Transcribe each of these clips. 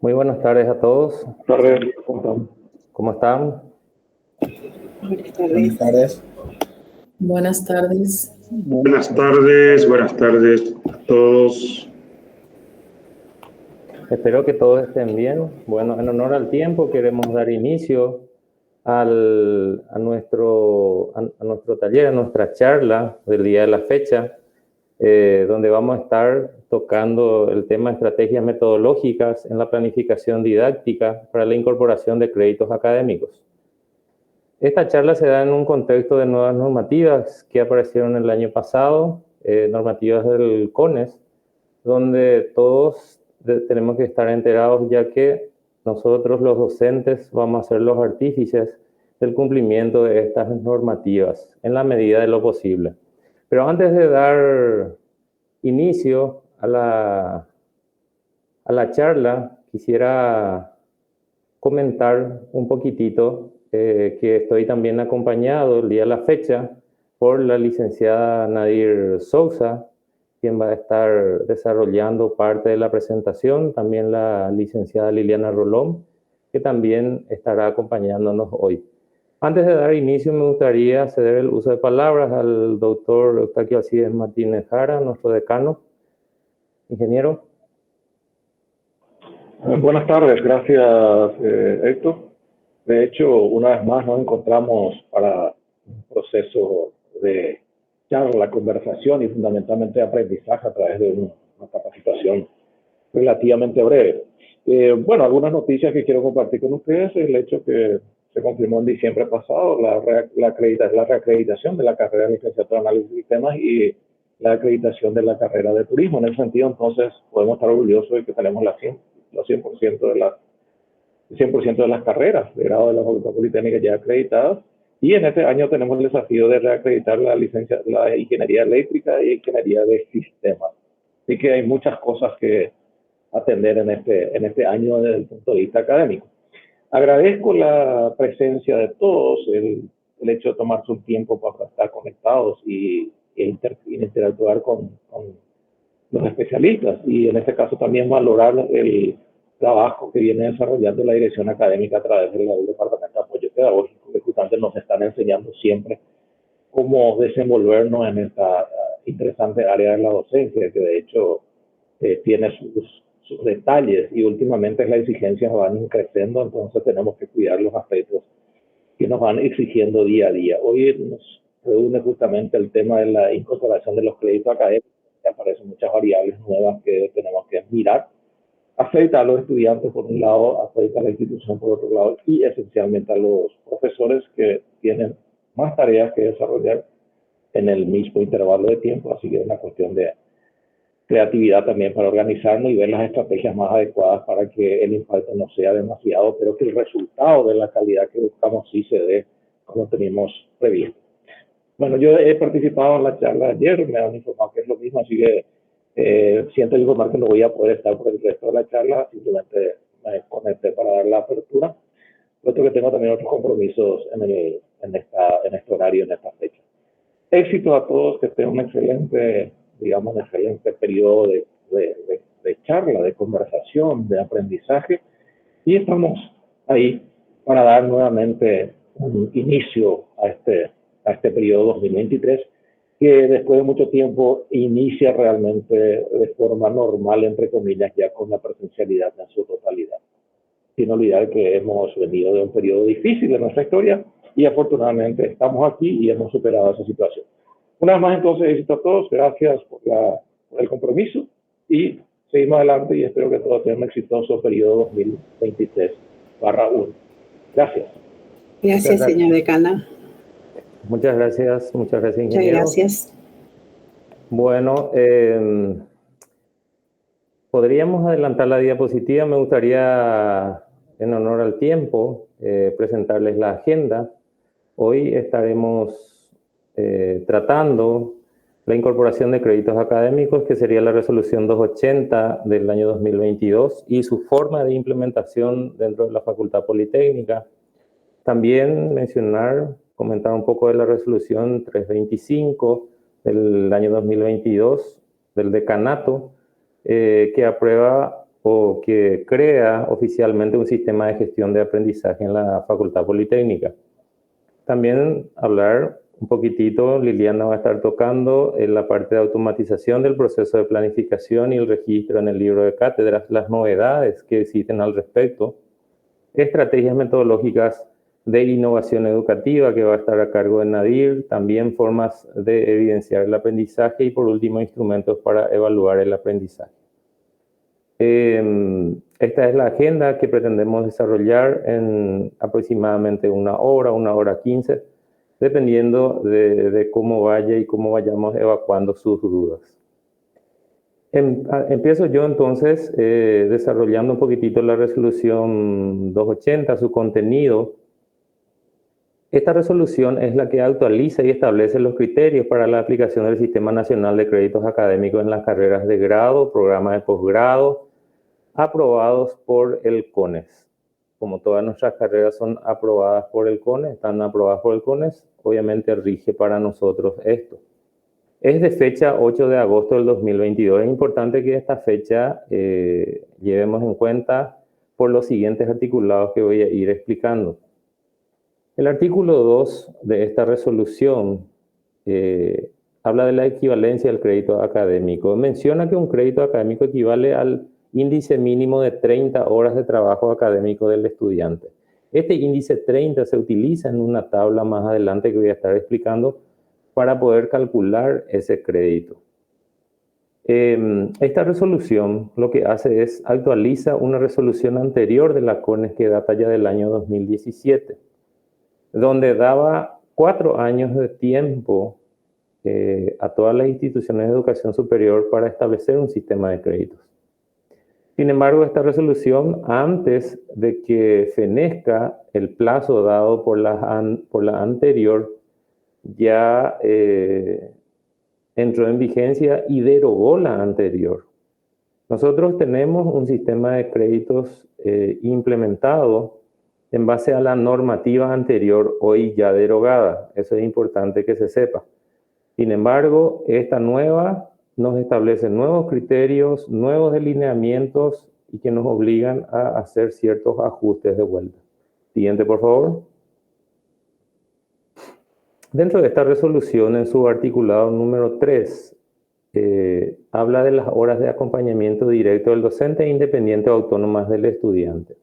Muy buenas tardes a todos. Buenas tardes, ¿Cómo están? Buenas tardes. Buenas tardes. buenas tardes a todos. Espero que todos estén bien. Bueno, en honor al tiempo queremos dar inicio a nuestro taller, a nuestra charla del día de la fecha, donde vamos a estar tocando el tema de estrategias metodológicas en la planificación didáctica para la incorporación de créditos académicos. Esta charla se da en un contexto de nuevas normativas que aparecieron el año pasado, normativas del CONES, donde todos tenemos que estar enterados, ya que nosotros los docentes vamos a ser los artífices del cumplimiento de estas normativas en la medida de lo posible. Pero antes de dar inicio a la charla, quisiera comentar un poquitito que estoy también acompañado el día de la fecha por la licenciada Nadir Sousa, quien va a estar desarrollando parte de la presentación, también la licenciada Liliana Rolón, que también estará acompañándonos hoy. Antes de dar inicio, me gustaría ceder el uso de palabras al doctor Eustaquio Alcides Martínez Jara, nuestro decano. Ingeniero. Buenas tardes, gracias Héctor. De hecho, una vez más nos encontramos para un proceso de charla, conversación y fundamentalmente de aprendizaje a través de una capacitación relativamente breve. Bueno, algunas noticias que quiero compartir con ustedes es el hecho que se confirmó en diciembre pasado la reacreditación de la carrera de licenciatura en análisis de sistemas y la acreditación de la carrera de turismo. En ese sentido, entonces, podemos estar orgullosos de que tenemos los 100% de las carreras de grado de la Facultad Politécnica ya acreditadas, y en este año tenemos el desafío de reacreditar la ingeniería eléctrica y ingeniería de sistemas. Así que hay muchas cosas que atender en este año desde el punto de vista académico. Agradezco la presencia de todos, el hecho de tomarse un tiempo para estar conectados y interactuar con los especialistas, y en este caso también valorar el trabajo que viene desarrollando la dirección académica a través del Departamento de Apoyo Pedagógico, que justamente nos están enseñando siempre cómo desenvolvernos en esta interesante área de la docencia, que de hecho tiene sus detalles, y últimamente las exigencias van creciendo, entonces tenemos que cuidar los aspectos que nos van exigiendo día a día. Hoy nos reúne justamente el tema de la incorporación de los créditos académicos. Aparecen muchas variables nuevas que tenemos que mirar. Afecta a los estudiantes por un lado, afecta a la institución por otro lado, y esencialmente a los profesores, que tienen más tareas que desarrollar en el mismo intervalo de tiempo. Así que es una cuestión de creatividad también para organizarnos y ver las estrategias más adecuadas para que el impacto no sea demasiado, pero que el resultado de la calidad que buscamos sí se dé como teníamos previsto. Bueno, yo he participado en la charla ayer, me han informado que es lo mismo, así que siento informar que no voy a poder estar por el resto de la charla, simplemente me conecté para dar la apertura, puesto que tengo también otros compromisos en este horario, en esta fecha. Éxito a todos, que estén un excelente periodo de charla, de conversación, de aprendizaje, y estamos ahí para dar nuevamente un inicio a este periodo 2023, que después de mucho tiempo inicia realmente de forma normal, entre comillas, ya con la presencialidad en su totalidad. Sin olvidar que hemos venido de un periodo difícil de nuestra historia y afortunadamente estamos aquí y hemos superado esa situación. Una vez más, entonces, éxito a todos, gracias por el compromiso, y seguimos adelante, y espero que todos tengan un exitoso periodo 2023/1. Gracias. Gracias, señor decana. Muchas gracias, ingeniero. Muchas gracias. Bueno, podríamos adelantar la diapositiva. Me gustaría, en honor al tiempo, presentarles la agenda. Hoy estaremos tratando la incorporación de créditos académicos, que sería la resolución 280 del año 2022, y su forma de implementación dentro de la Facultad Politécnica. También comentar un poco de la resolución 325 del año 2022 del decanato, que aprueba o que crea oficialmente un sistema de gestión de aprendizaje en la Facultad Politécnica. También hablar un poquitito, Liliana va a estar tocando en la parte de automatización del proceso de planificación y el registro en el libro de cátedras, las novedades que existen al respecto, estrategias metodológicas de innovación educativa que va a estar a cargo de Nadir, también formas de evidenciar el aprendizaje y por último instrumentos para evaluar el aprendizaje. Esta es la agenda que pretendemos desarrollar en aproximadamente una hora 15, dependiendo de cómo vaya y cómo vayamos evacuando sus dudas. Empiezo yo entonces desarrollando un poquitito la resolución 280, su contenido. Esta resolución es la que actualiza y establece los criterios para la aplicación del Sistema Nacional de Créditos Académicos en las carreras de grado, programas de posgrado, aprobados por el CONES. Como todas nuestras carreras son aprobadas por el CONES, están aprobadas por el CONES, obviamente rige para nosotros esto. Es de fecha 8 de agosto del 2022. Es importante que esta fecha llevemos en cuenta por los siguientes articulados que voy a ir explicando. El artículo 2 de esta resolución habla de la equivalencia del crédito académico. Menciona que un crédito académico equivale al índice mínimo de 30 horas de trabajo académico del estudiante. Este índice 30 se utiliza en una tabla más adelante que voy a estar explicando para poder calcular ese crédito. Esta resolución lo que hace es actualiza una resolución anterior de la CONES que data ya del año 2017, donde daba 4 años de tiempo a todas las instituciones de educación superior para establecer un sistema de créditos. Sin embargo, esta resolución, antes de que fenezca el plazo dado por la anterior, ya entró en vigencia y derogó la anterior. Nosotros tenemos un sistema de créditos implementado en base a la normativa anterior, hoy ya derogada. Eso es importante que se sepa. Sin embargo, esta nueva nos establece nuevos criterios, nuevos delineamientos y que nos obligan a hacer ciertos ajustes de vuelta. Siguiente, por favor. Dentro de esta resolución, en su articulado número 3, habla de las horas de acompañamiento directo del docente independiente o autónomas del estudiante.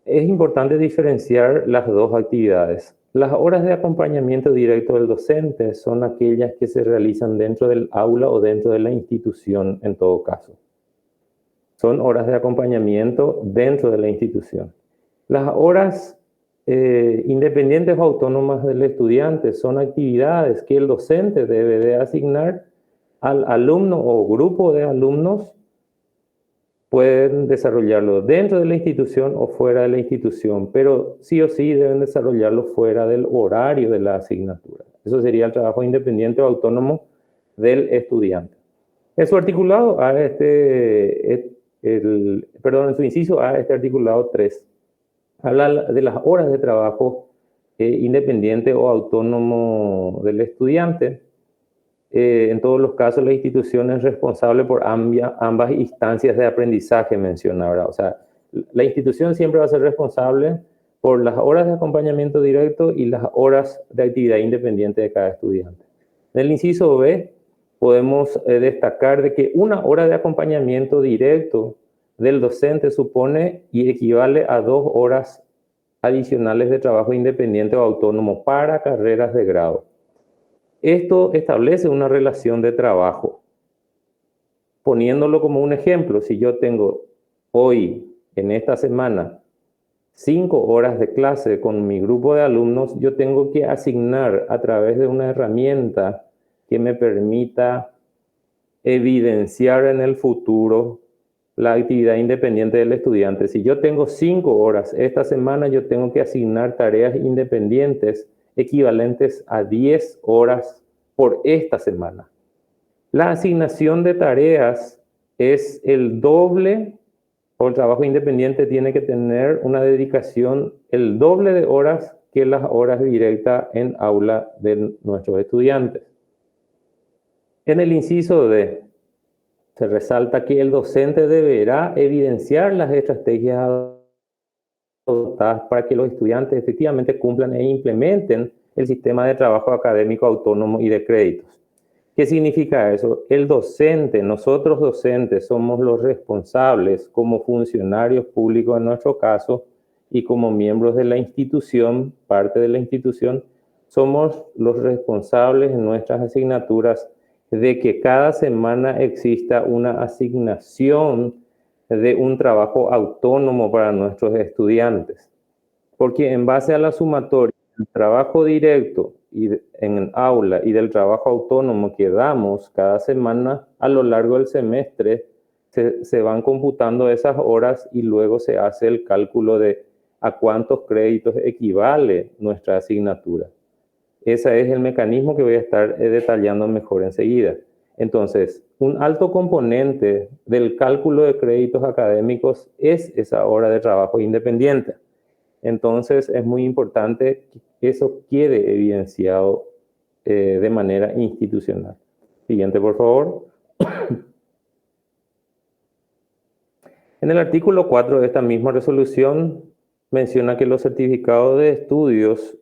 Es importante diferenciar las dos actividades. Las horas de acompañamiento directo del docente son aquellas que se realizan dentro del aula o dentro de la institución en todo caso. Son horas de acompañamiento dentro de la institución. Las horas independientes o autónomas del estudiante son actividades que el docente debe de asignar al alumno o grupo de alumnos. Pueden desarrollarlo dentro de la institución o fuera de la institución, pero sí o sí deben desarrollarlo fuera del horario de la asignatura. Eso sería el trabajo independiente o autónomo del estudiante. En su articulado A, en su inciso A, este articulado 3, habla de las horas de trabajo independiente o autónomo del estudiante. En todos los casos, la institución es responsable por ambas instancias de aprendizaje mencionadas. O sea, la institución siempre va a ser responsable por las horas de acompañamiento directo y las horas de actividad independiente de cada estudiante. En el inciso B, podemos destacar de que una hora de acompañamiento directo del docente supone y equivale a 2 horas adicionales de trabajo independiente o autónomo para carreras de grado. Esto establece una relación de trabajo. Poniéndolo como un ejemplo, si yo tengo hoy, en esta semana, 5 horas de clase con mi grupo de alumnos, yo tengo que asignar a través de una herramienta que me permita evidenciar en el futuro la actividad independiente del estudiante. Si yo tengo 5 horas esta semana, yo tengo que asignar tareas independientes equivalentes a 10 horas por esta semana. La asignación de tareas es el doble, o el trabajo independiente tiene que tener una dedicación el doble de horas que las horas directas en aula de nuestros estudiantes. En el inciso D, se resalta que el docente deberá evidenciar las estrategias adoptadas para que los estudiantes efectivamente cumplan e implementen el sistema de trabajo académico autónomo y de créditos. ¿Qué significa eso? El docente, nosotros docentes, somos los responsables como funcionarios públicos en nuestro caso y como miembros de la institución, parte de la institución, somos los responsables en nuestras asignaturas de que cada semana exista una asignación de un trabajo autónomo para nuestros estudiantes. Porque en base a la sumatoria del trabajo directo y en aula y del trabajo autónomo que damos cada semana, a lo largo del semestre se van computando esas horas y luego se hace el cálculo de a cuántos créditos equivale nuestra asignatura. Ese es el mecanismo que voy a estar detallando mejor enseguida. Entonces, un alto componente del cálculo de créditos académicos es esa hora de trabajo independiente. Entonces, es muy importante que eso quede evidenciado de manera institucional. Siguiente, por favor. En el artículo 4 de esta misma resolución menciona que los certificados de estudios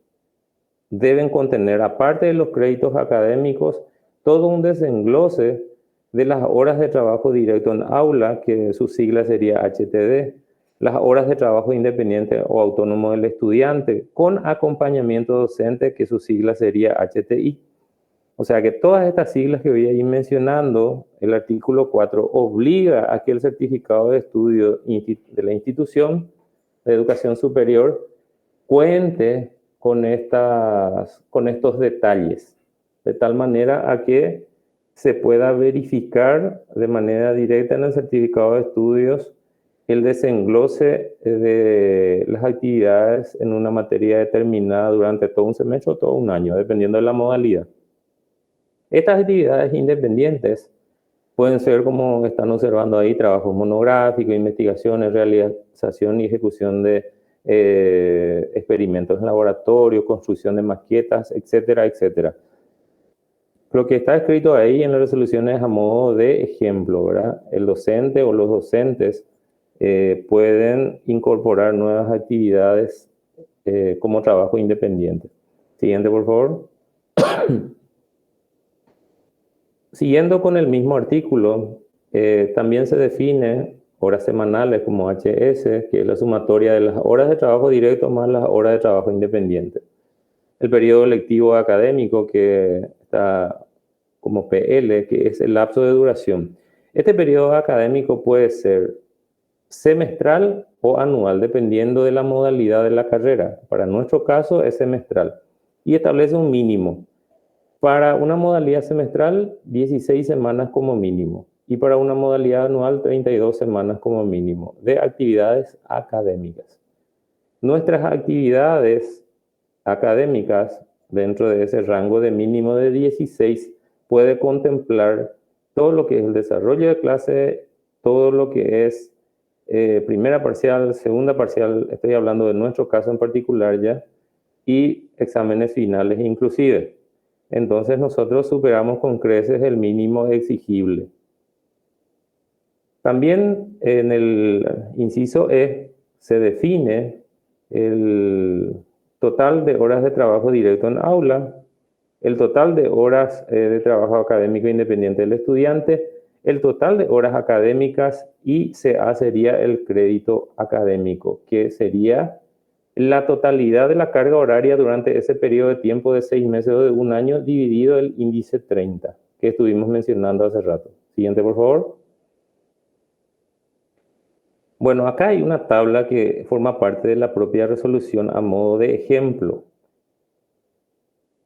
deben contener, aparte de los créditos académicos, todo un desenglose de las horas de trabajo directo en aula, que su sigla sería HTD, las horas de trabajo independiente o autónomo del estudiante, con acompañamiento docente, que su sigla sería HTI. O sea que todas estas siglas que voy a ir mencionando, el artículo 4 obliga a que el certificado de estudio de la institución de educación superior cuente con estos detalles, de tal manera a que se pueda verificar de manera directa en el certificado de estudios el desenglose de las actividades en una materia determinada durante todo un semestre o todo un año, dependiendo de la modalidad. Estas actividades independientes pueden ser, como están observando ahí, trabajos monográficos, investigaciones, realización y ejecución de experimentos en laboratorio, construcción de maquetas, etcétera, etcétera. Lo que está escrito ahí en la resolución es a modo de ejemplo, ¿verdad? El docente o los docentes pueden incorporar nuevas actividades como trabajo independiente. Siguiente, por favor. Siguiendo con el mismo artículo, también se define horas semanales como HS, que es la sumatoria de las horas de trabajo directo más las horas de trabajo independiente. El periodo lectivo académico, que está como PL, que es el lapso de duración. Este periodo académico puede ser semestral o anual, dependiendo de la modalidad de la carrera. Para nuestro caso es semestral y establece un mínimo. Para una modalidad semestral, 16 semanas como mínimo. Y para una modalidad anual, 32 semanas como mínimo de actividades académicas. Nuestras actividades académicas, dentro de ese rango de mínimo de 16, puede contemplar todo lo que es el desarrollo de clase, todo lo que es primera parcial, segunda parcial, estoy hablando de nuestro caso en particular ya, y exámenes finales inclusive. Entonces nosotros superamos con creces el mínimo exigible. También en el inciso E se define el total de horas de trabajo directo en aula, el total de horas de trabajo académico independiente del estudiante, el total de horas académicas y CA sería el crédito académico, que sería la totalidad de la carga horaria durante ese periodo de tiempo de 6 meses o de un año dividido el índice 30, que estuvimos mencionando hace rato. Siguiente, por favor. Bueno, acá hay una tabla que forma parte de la propia resolución a modo de ejemplo.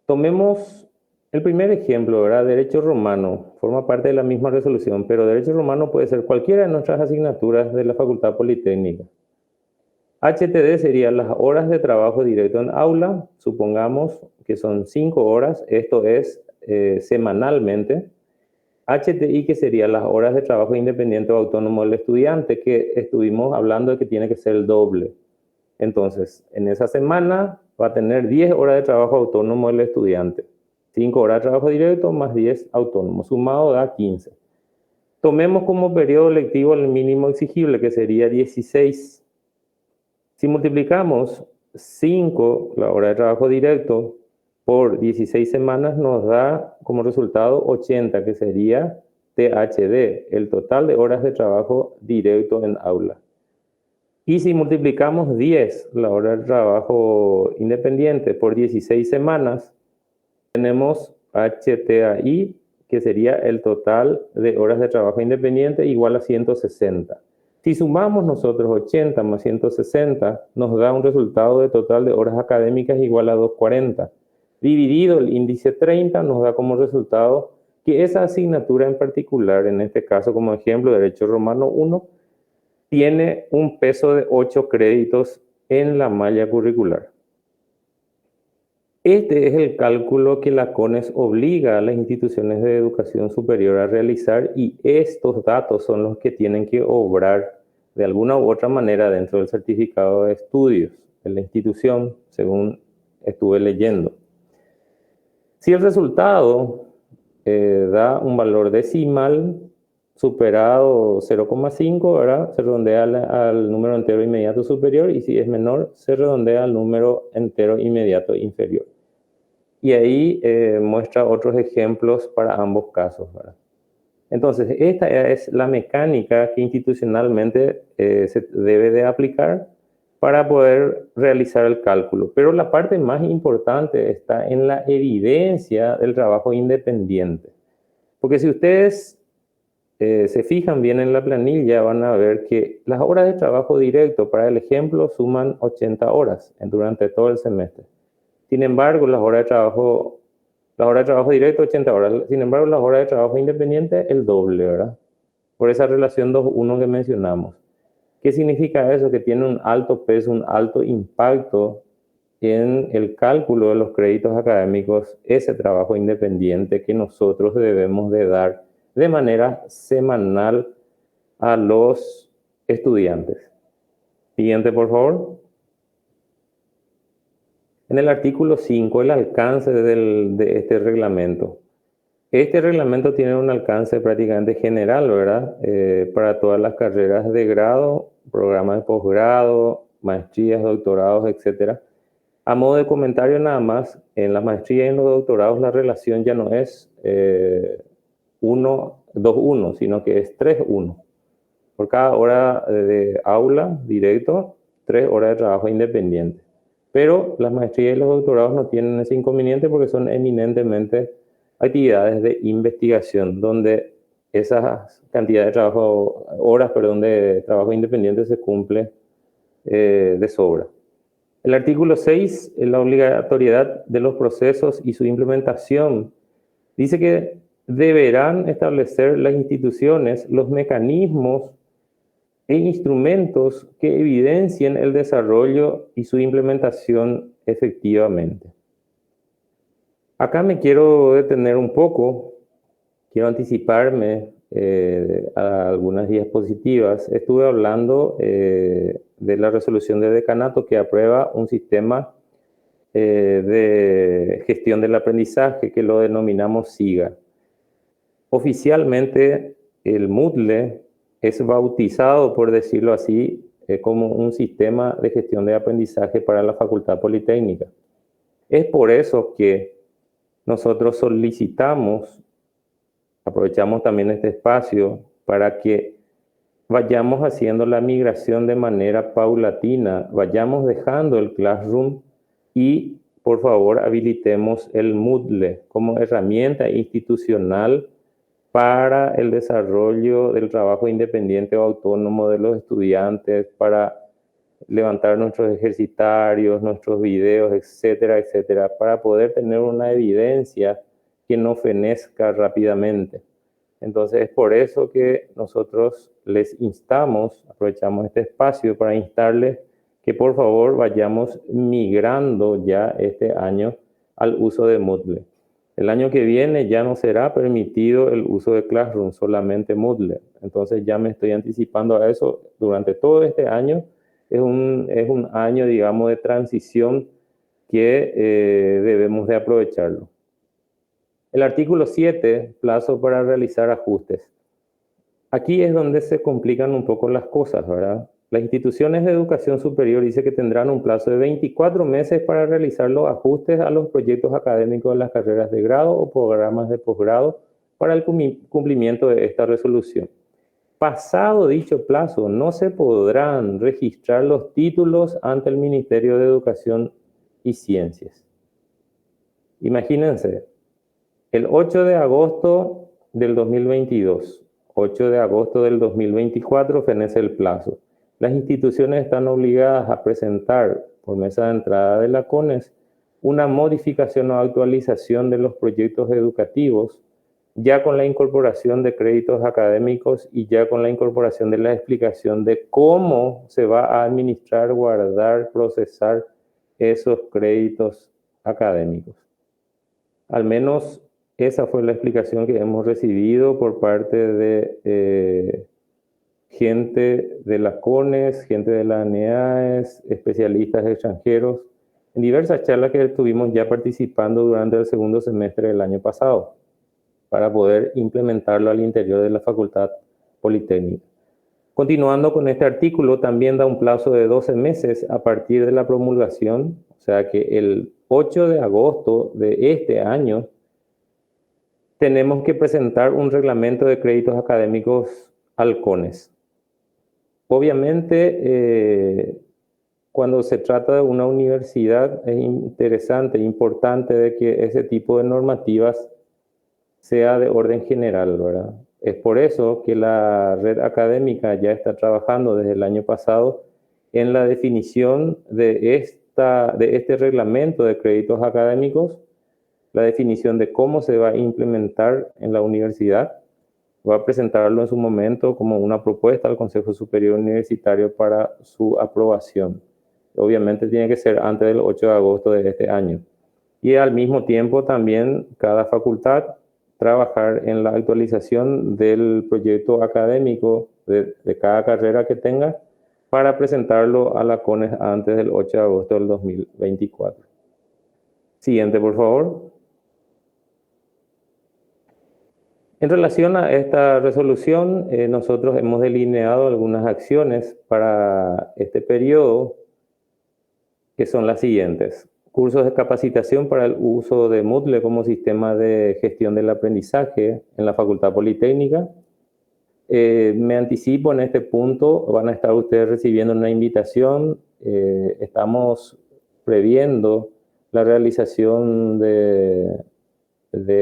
Tomemos el primer ejemplo, ¿verdad? Derecho romano, forma parte de la misma resolución, pero derecho romano puede ser cualquiera de nuestras asignaturas de la Facultad Politécnica. HTD serían las horas de trabajo directo en aula, supongamos que son 5 horas, esto es semanalmente. HTI, que serían las horas de trabajo independiente o autónomo del estudiante, que estuvimos hablando de que tiene que ser el doble. Entonces, en esa semana va a tener 10 horas de trabajo autónomo el estudiante, 5 horas de trabajo directo más 10 autónomo, sumado da 15. Tomemos como periodo lectivo el mínimo exigible, que sería 16. Si multiplicamos 5, la hora de trabajo directo, por 16 semanas, nos da como resultado 80, que sería THD, el total de horas de trabajo directo en aula. Y si multiplicamos 10, la hora de trabajo independiente, por 16 semanas, tenemos HTAI, que sería el total de horas de trabajo independiente igual a 160. Si sumamos nosotros 80 más 160, nos da un resultado de total de horas académicas igual a 240. Dividido el índice 30 nos da como resultado que esa asignatura en particular, en este caso como ejemplo, Derecho Romano 1, tiene un peso de 8 créditos en la malla curricular. Este es el cálculo que la CONES obliga a las instituciones de educación superior a realizar y estos datos son los que tienen que obrar de alguna u otra manera dentro del certificado de estudios de la institución, según estuve leyendo. Si el resultado da un valor decimal superado 0,5, ¿verdad? Se redondea al número entero inmediato superior y si es menor, se redondea al número entero inmediato inferior. Y ahí muestra otros ejemplos para ambos casos, ¿verdad? Entonces, esta es la mecánica que institucionalmente se debe de aplicar para poder realizar el cálculo. Pero la parte más importante está en la evidencia del trabajo independiente. Porque si ustedes se fijan bien en la planilla, van a ver que las horas de trabajo directo, para el ejemplo, suman 80 horas durante todo el semestre. Sin embargo, las horas de trabajo directo, 80 horas. Sin embargo, las horas de trabajo independiente, el doble, ¿verdad? Por esa relación 2:1 que mencionamos. ¿Qué significa eso? Que tiene un alto peso, un alto impacto en el cálculo de los créditos académicos, ese trabajo independiente que nosotros debemos de dar de manera semanal a los estudiantes. Siguiente, por favor. En el artículo 5, el alcance de este reglamento. Este reglamento tiene un alcance prácticamente general, ¿verdad? Para todas las carreras de grado, programas de posgrado, maestrías, doctorados, etc. A modo de comentario nada más, en las maestrías y en los doctorados la relación ya no es 2:1, sino que es 3:1. Por cada hora de aula directo, 3 horas de trabajo independiente. Pero las maestrías y los doctorados no tienen ese inconveniente porque son eminentemente actividades de investigación, donde esa cantidad de horas de trabajo independiente se cumple de sobra. El artículo 6, la obligatoriedad de los procesos y su implementación, dice que deberán establecer las instituciones los mecanismos e instrumentos que evidencien el desarrollo y su implementación efectivamente. Acá me quiero detener un poco, quiero anticiparme a algunas diapositivas. Estuve hablando de la resolución de decanato que aprueba un sistema de gestión del aprendizaje que lo denominamos SIGA. Oficialmente el Moodle es bautizado, por decirlo así, como un sistema de gestión de aprendizaje para la Facultad Politécnica. Es por eso que nosotros solicitamos, aprovechamos también este espacio para que vayamos haciendo la migración de manera paulatina, vayamos dejando el Classroom y, por favor, habilitemos el Moodle como herramienta institucional para el desarrollo del trabajo independiente o autónomo de los estudiantes, para levantar nuestros ejercitarios, nuestros videos, etcétera, etcétera, para poder tener una evidencia que no fenezca rápidamente. Entonces es por eso que nosotros les instamos, aprovechamos este espacio para instarles que por favor vayamos migrando ya este año al uso de Moodle. El año que viene ya no será permitido el uso de Classroom, solamente Moodle. Entonces ya me estoy anticipando a eso. Durante todo este año es un año, digamos, de transición que debemos de aprovecharlo. El artículo 7, plazo para realizar ajustes. Aquí es donde se complican un poco las cosas, ¿verdad? Las instituciones de educación superior dice que tendrán un plazo de 24 meses para realizar los ajustes a los proyectos académicos de las carreras de grado o programas de posgrado para el cumplimiento de esta resolución. Pasado dicho plazo, no se podrán registrar los títulos ante el Ministerio de Educación y Ciencias. Imagínense, el 8 de agosto del 2022, 8 de agosto del 2024 fenece el plazo. Las instituciones están obligadas a presentar por mesa de entrada de la CONES una modificación o actualización de los proyectos educativos, ya con la incorporación de créditos académicos y ya con la incorporación de la explicación de cómo se va a administrar, guardar, procesar esos créditos académicos. Al menos esa fue la explicación que hemos recibido por parte de gente de la CONES, gente de la ANEAES, especialistas extranjeros, en diversas charlas que estuvimos ya participando durante el segundo semestre del año pasado, para poder implementarlo al interior de la Facultad Politécnica. Continuando con este artículo, también da un plazo de 12 meses a partir de la promulgación, o sea que el 8 de agosto de este año tenemos que presentar un reglamento de créditos académicos al CONES. Obviamente, cuando se trata de una universidad es interesante, importante de que ese tipo de normativas sea de orden general, ¿verdad? Es por eso que la red académica ya está trabajando desde el año pasado en la definición de este reglamento de créditos académicos, la definición de cómo se va a implementar en la universidad. Va a presentarlo en su momento como una propuesta al Consejo Superior Universitario para su aprobación. Obviamente tiene que ser antes del 8 de agosto de este año. Y al mismo tiempo también cada facultad trabajar en la actualización del proyecto académico de cada carrera que tenga para presentarlo a la CONES antes del 8 de agosto del 2024. Siguiente, por favor. En relación a esta resolución, nosotros hemos delineado algunas acciones para este periodo, que son las siguientes. Cursos de capacitación para el uso de Moodle como sistema de gestión del aprendizaje en la Facultad Politécnica. Me anticipo en este punto, van a estar ustedes recibiendo una invitación. Estamos previendo la realización de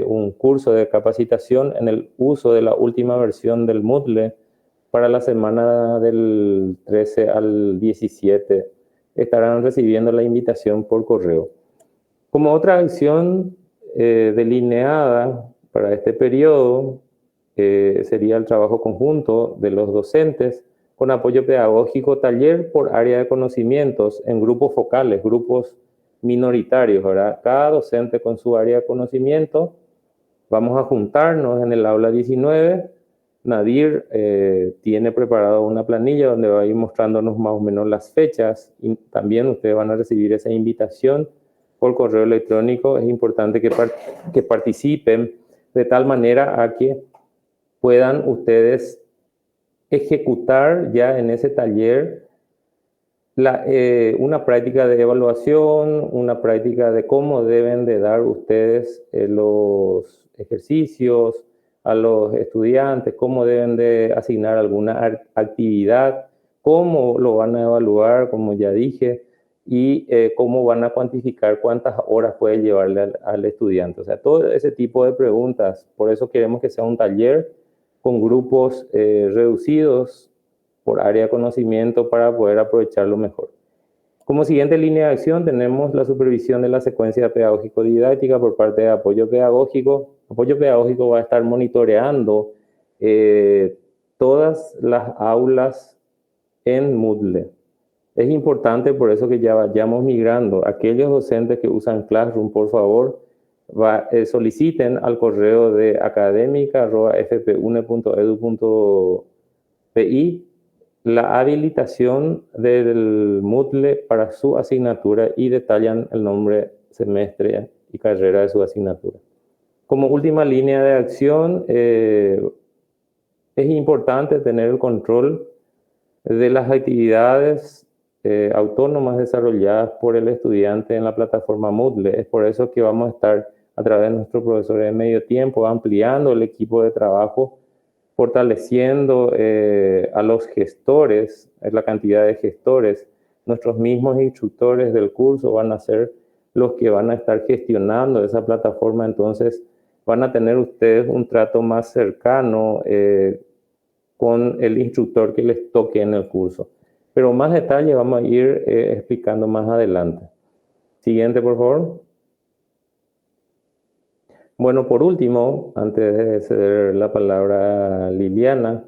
un curso de capacitación en el uso de la última versión del Moodle para la semana del 13 al 17. Estarán recibiendo la invitación por correo. Como otra acción delineada para este periodo sería el trabajo conjunto de los docentes con apoyo pedagógico, taller por área de conocimientos en grupos focales, grupos minoritarios, ¿verdad? Cada docente con su área de conocimiento. Vamos a juntarnos en el aula 19. Nadir tiene preparada una planilla donde va a ir mostrándonos más o menos las fechas y también ustedes van a recibir esa invitación por correo electrónico. Es importante que participen de tal manera a que puedan ustedes ejecutar ya en ese taller una práctica de evaluación, una práctica de cómo deben de dar ustedes los ejercicios a los estudiantes, cómo deben de asignar alguna actividad, cómo lo van a evaluar, como ya dije, y cómo van a cuantificar cuántas horas puede llevarle al estudiante. O sea, todo ese tipo de preguntas. Por eso queremos que sea un taller con grupos reducidos por área de conocimiento para poder aprovecharlo mejor. Como siguiente línea de acción tenemos la supervisión de la secuencia pedagógico-didáctica por parte de Apoyo Pedagógico. Apoyo Pedagógico va a estar monitoreando todas las aulas en Moodle. Es importante por eso que ya vayamos migrando. Aquellos docentes que usan Classroom, por favor, soliciten al correo de academica@fpune.edu.pi la habilitación del Moodle para su asignatura y detallan el nombre, semestre y carrera de su asignatura. Como última línea de acción, es importante tener el control de las actividades autónomas desarrolladas por el estudiante en la plataforma Moodle. Es por eso que vamos a estar a través de nuestros profesores de medio tiempo ampliando el equipo de trabajo, fortaleciendo a los gestores, la cantidad de gestores. Nuestros mismos instructores del curso van a ser los que van a estar gestionando esa plataforma, entonces van a tener ustedes un trato más cercano con el instructor que les toque en el curso. Pero más detalle vamos a ir explicando más adelante. Siguiente, por favor. Bueno, por último, antes de ceder la palabra a Liliana,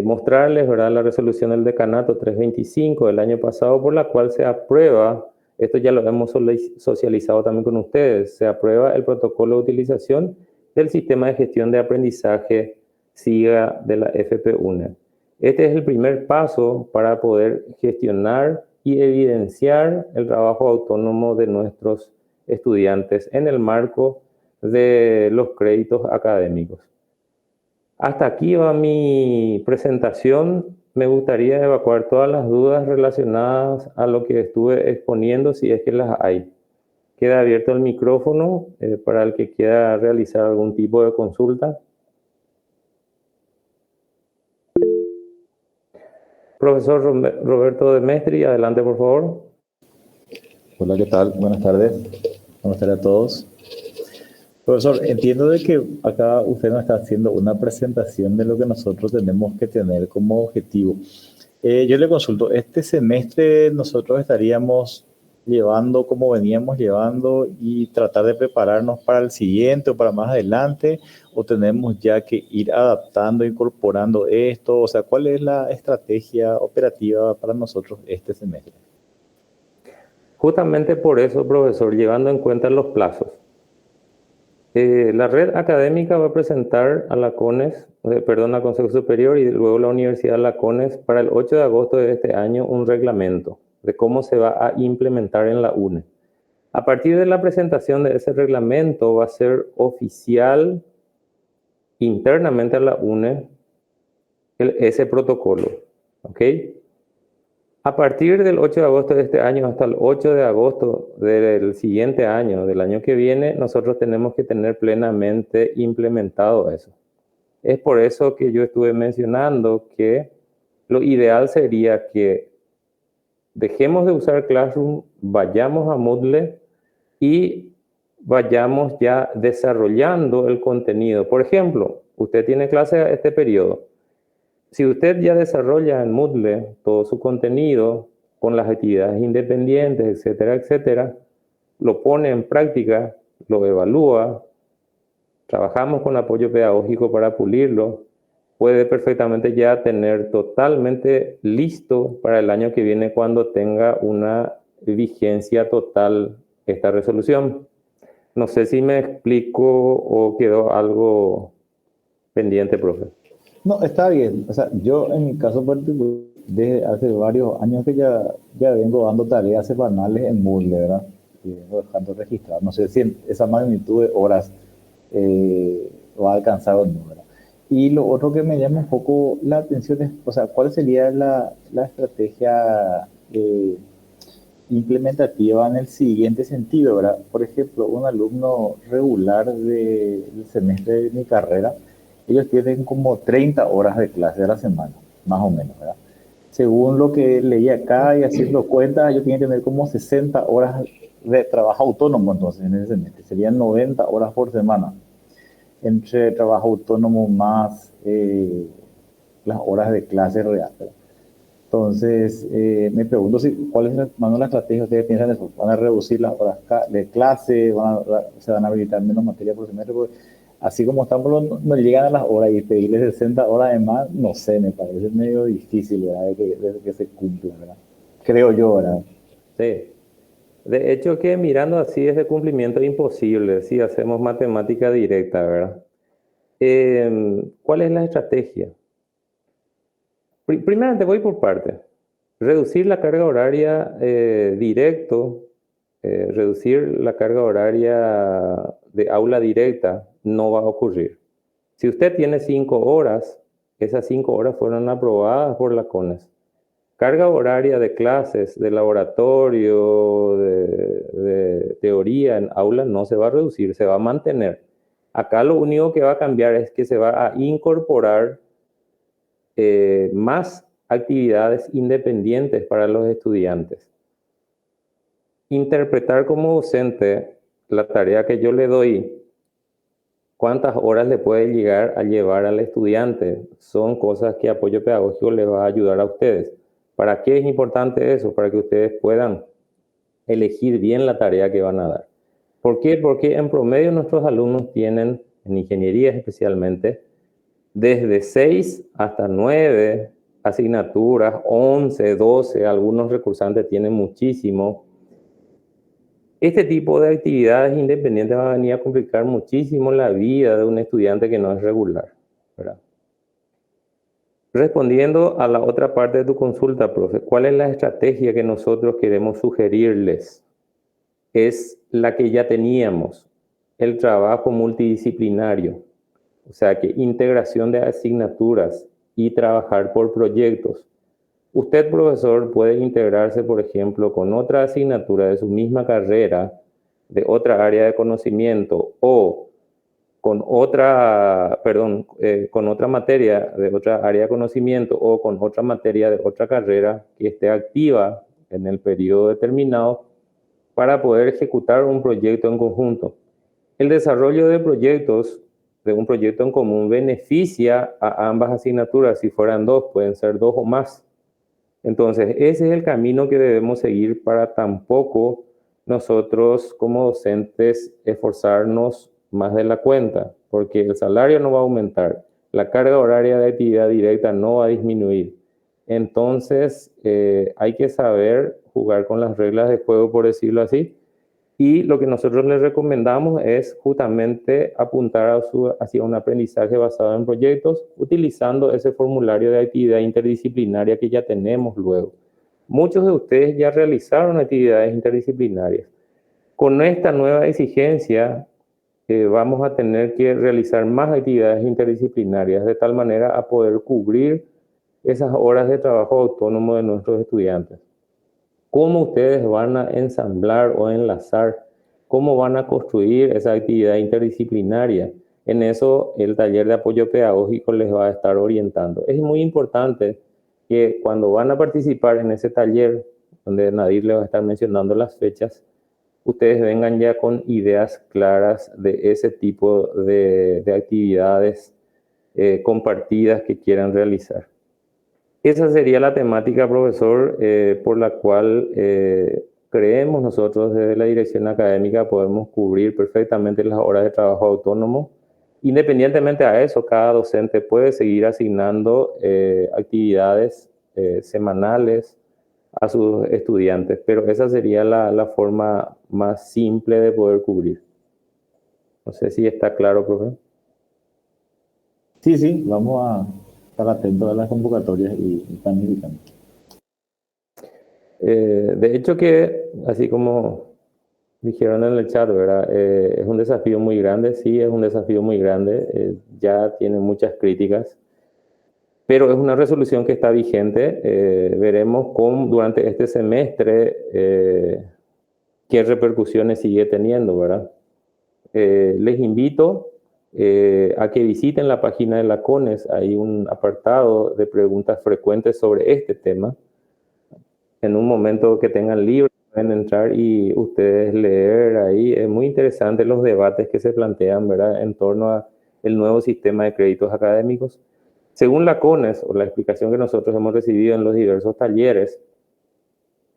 mostrarles, ¿verdad?, la resolución del decanato 325 del año pasado, por la cual se aprueba, esto ya lo hemos socializado también con ustedes, se aprueba el protocolo de utilización del sistema de gestión de aprendizaje SIGA de la FP-UNED. Este es el primer paso para poder gestionar y evidenciar el trabajo autónomo de nuestros estudiantes en el marco de los créditos académicos. Hasta aquí va mi presentación. Me gustaría evacuar todas las dudas relacionadas a lo que estuve exponiendo, si es que las hay. Queda abierto el micrófono para el que quiera realizar algún tipo de consulta. Profesor Roberto Demestri, adelante, por favor. Hola, ¿qué tal? Buenas tardes. Buenas tardes a todos. Profesor, entiendo de que acá usted nos está haciendo una presentación de lo que nosotros tenemos que tener como objetivo. Yo le consulto, ¿este semestre nosotros estaríamos llevando como veníamos llevando y tratar de prepararnos para el siguiente o para más adelante? ¿O tenemos ya que ir adaptando, incorporando esto? O sea, ¿cuál es la estrategia operativa para nosotros este semestre? Justamente por eso, profesor, llevando en cuenta los plazos. La red académica va a presentar a la CONES, al Consejo Superior y luego la Universidad de la CONES para el 8 de agosto de este año un reglamento de cómo se va a implementar en la UNE. A partir de la presentación de ese reglamento va a ser oficial internamente a la UNE ese protocolo, ¿ok? A partir del 8 de agosto de este año hasta el 8 de agosto del siguiente año, del año que viene, nosotros tenemos que tener plenamente implementado eso. Es por eso que yo estuve mencionando que lo ideal sería que dejemos de usar Classroom, vayamos a Moodle y vayamos ya desarrollando el contenido. Por ejemplo, usted tiene clase este periodo. Si usted ya desarrolla en Moodle todo su contenido con las actividades independientes, etcétera, etcétera, lo pone en práctica, lo evalúa, trabajamos con apoyo pedagógico para pulirlo, puede perfectamente ya tener totalmente listo para el año que viene cuando tenga una vigencia total esta resolución. No sé si me explico o quedó algo pendiente, profe. No, está bien. O sea, yo en mi caso particular, desde hace varios años que ya vengo dando tareas semanales en Moodle, ¿verdad? Y vengo dejando registrado. No sé si esa magnitud de horas va a alcanzar o no, ¿verdad? Y lo otro que me llama un poco la atención es, o sea, ¿cuál sería la estrategia implementativa en el siguiente sentido, ¿verdad? Por ejemplo, un alumno regular del semestre de mi carrera, ellos tienen como 30 horas de clase a la semana, más o menos, ¿verdad? Según lo que leí acá y haciendo cuentas, ellos tienen que tener como 60 horas de trabajo autónomo, entonces, en ese semestre. Serían 90 horas por semana, entre trabajo autónomo más las horas de clase real, ¿verdad? Entonces, me pregunto cuál es la estrategia. ¿Ustedes piensan eso? ¿Van a reducir las horas de clase? ¿Se van a habilitar menos materia por semestre? Porque así como estamos, no llegan a las horas y pedirles 60 horas de más, no sé, me parece medio difícil, ¿verdad? De que se cumpla, ¿verdad? Creo yo, ¿verdad? Sí. De hecho, que mirando así ese cumplimiento es imposible si hacemos matemática directa, ¿verdad? ¿Cuál es la estrategia? Primeramente voy por partes. Reducir la carga horaria directo, reducir la carga horaria de aula directa no va a ocurrir. Si usted tiene 5 horas, esas 5 horas fueron aprobadas por la CONES. Carga horaria de clases, de laboratorio, de teoría en aula no se va a reducir, se va a mantener. Acá lo único que va a cambiar es que se va a incorporar más actividades independientes para los estudiantes. Interpretar como docente la tarea que yo le doy, cuántas horas le puede llegar a llevar al estudiante, son cosas que Apoyo Pedagógico les va a ayudar a ustedes. ¿Para qué es importante eso? Para que ustedes puedan elegir bien la tarea que van a dar. ¿Por qué? Porque en promedio nuestros alumnos tienen, en ingeniería especialmente, desde 6 hasta 9 asignaturas, 11, 12, algunos recursantes tienen muchísimo. Este tipo de actividades independientes va a venir a complicar muchísimo la vida de un estudiante que no es regular, ¿verdad? Respondiendo a la otra parte de tu consulta, profe, ¿cuál es la estrategia que nosotros queremos sugerirles? Es la que ya teníamos, el trabajo multidisciplinario, o sea que integración de asignaturas y trabajar por proyectos. Usted, profesor, puede integrarse, por ejemplo, con otra asignatura de su misma carrera, de otra área de conocimiento, o con otra materia de otra área de conocimiento, o con otra materia de otra carrera que esté activa en el periodo determinado para poder ejecutar un proyecto en conjunto. El desarrollo de proyectos, de un proyecto en común, beneficia a ambas asignaturas. Si fueran 2, pueden ser 2 o más. Entonces, ese es el camino que debemos seguir para tampoco nosotros como docentes esforzarnos más de la cuenta, porque el salario no va a aumentar, la carga horaria de actividad directa no va a disminuir. Entonces, hay que saber jugar con las reglas de juego, por decirlo así, y lo que nosotros les recomendamos es justamente apuntar hacia un aprendizaje basado en proyectos, utilizando ese formulario de actividad interdisciplinaria que ya tenemos luego. Muchos de ustedes ya realizaron actividades interdisciplinarias. Con esta nueva exigencia, vamos a tener que realizar más actividades interdisciplinarias de tal manera a poder cubrir esas horas de trabajo autónomo de nuestros estudiantes. ¿Cómo ustedes van a ensamblar o enlazar? ¿Cómo van a construir esa actividad interdisciplinaria? En eso el taller de apoyo pedagógico les va a estar orientando. Es muy importante que cuando van a participar en ese taller, donde Nadir les va a estar mencionando las fechas, ustedes vengan ya con ideas claras de ese tipo de actividades compartidas que quieran realizar. Esa sería la temática, profesor, por la cual creemos nosotros desde la dirección académica podemos cubrir perfectamente las horas de trabajo autónomo. Independientemente a eso, cada docente puede seguir asignando actividades semanales a sus estudiantes, pero esa sería la forma más simple de poder cubrir. No sé si está claro, profe. Sí, vamos a estar atentos a las convocatorias y planificando. De hecho que, así como dijeron en el chat, ¿verdad? Es un desafío muy grande, sí, es un desafío muy grande, ya tiene muchas críticas, pero es una resolución que está vigente. Veremos durante este semestre qué repercusiones sigue teniendo, ¿verdad? Les invito a que visiten la página de la CONES, hay un apartado de preguntas frecuentes sobre este tema. En un momento que tengan libre, pueden entrar y ustedes leer ahí. Es muy interesante los debates que se plantean, ¿verdad?, en torno a el nuevo sistema de créditos académicos. Según la CONES, o la explicación que nosotros hemos recibido en los diversos talleres,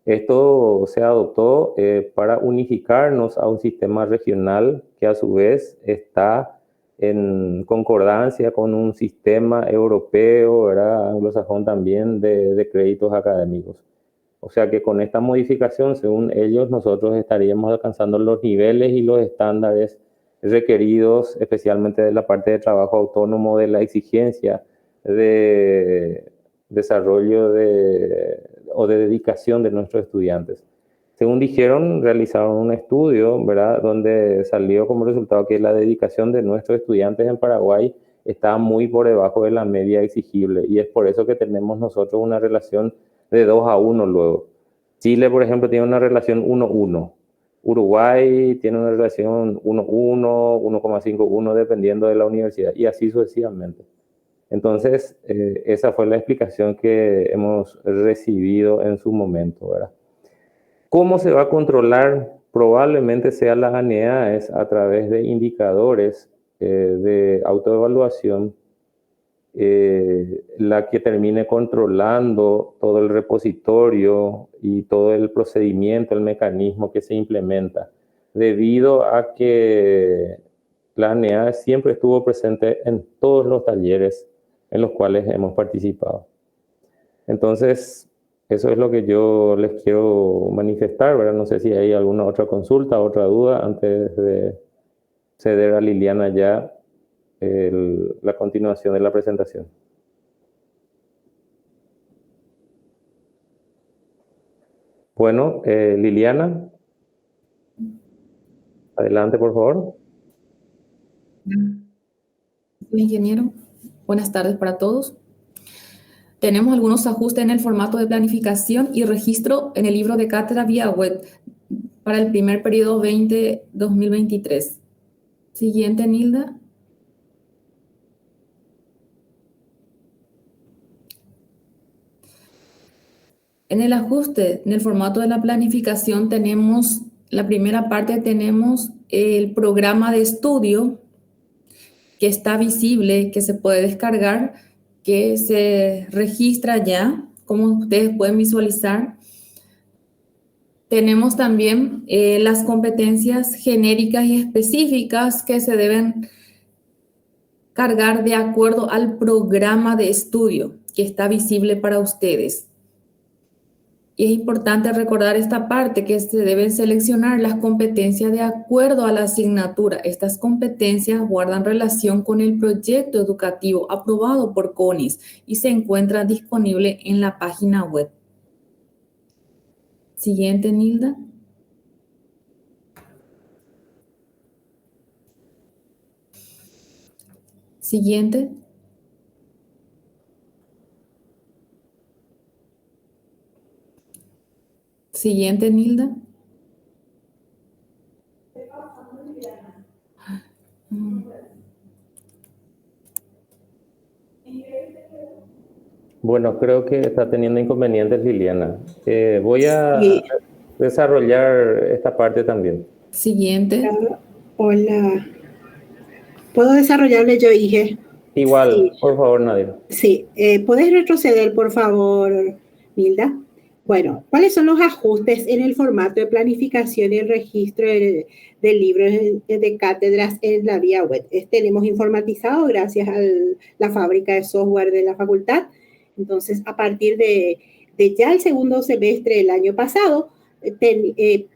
esto se adoptó para unificarnos a un sistema regional que a su vez está en concordancia con un sistema europeo, ¿verdad?, anglosajón también, de créditos académicos. O sea que con esta modificación, según ellos, nosotros estaríamos alcanzando los niveles y los estándares requeridos, especialmente de la parte de trabajo autónomo, de la exigencia de desarrollo o de dedicación de nuestros estudiantes. Según dijeron, realizaron un estudio, ¿verdad?, donde salió como resultado que la dedicación de nuestros estudiantes en Paraguay está muy por debajo de la media exigible, y es por eso que tenemos nosotros una relación de 2-1 luego. Chile, por ejemplo, tiene una relación 1-1. Uruguay tiene una relación 1-1, 1,51, dependiendo de la universidad, y así sucesivamente. Entonces, esa fue la explicación que hemos recibido en su momento, ¿verdad? ¿Cómo se va a controlar? Probablemente sea las ANEAES a través de indicadores de autoevaluación, la que termine controlando todo el repositorio y todo el procedimiento, el mecanismo que se implementa, debido a que la ANEAES siempre estuvo presente en todos los talleres en los cuales hemos participado. Entonces, eso es lo que yo les quiero manifestar, ¿verdad? No sé si hay alguna otra consulta, otra duda, antes de ceder a Liliana ya la continuación de la presentación. Bueno, Liliana, adelante, por favor. Ingeniero, buenas tardes para todos. Tenemos algunos ajustes en el formato de planificación y registro en el libro de cátedra vía web para el primer periodo 2023. Siguiente, Nilda. En el ajuste, en el formato de la planificación, tenemos la primera parte, tenemos el programa de estudio que está visible, que se puede descargar, que se registra ya, como ustedes pueden visualizar. Tenemos también las competencias genéricas y específicas que se deben cargar de acuerdo al programa de estudio que está visible para ustedes. Y es importante recordar esta parte, que se deben seleccionar las competencias de acuerdo a la asignatura. Estas competencias guardan relación con el proyecto educativo aprobado por CONIS y se encuentra disponible en la página web. Siguiente, Nilda. Siguiente. Siguiente, Nilda. Bueno, creo que está teniendo inconvenientes Liliana. Voy a Sí. desarrollar esta parte también. Siguiente. Hola. ¿Puedo desarrollarle yo, Ige? Igual, Sí. por favor, Nadia. Sí. ¿Puedes retroceder, por favor, Nilda? Bueno, ¿cuáles son los ajustes en el formato de planificación y el registro del libro de cátedras en la vía web? Tenemos informatizado gracias a la fábrica de software de la facultad. Entonces, a partir de ya el segundo semestre del año pasado,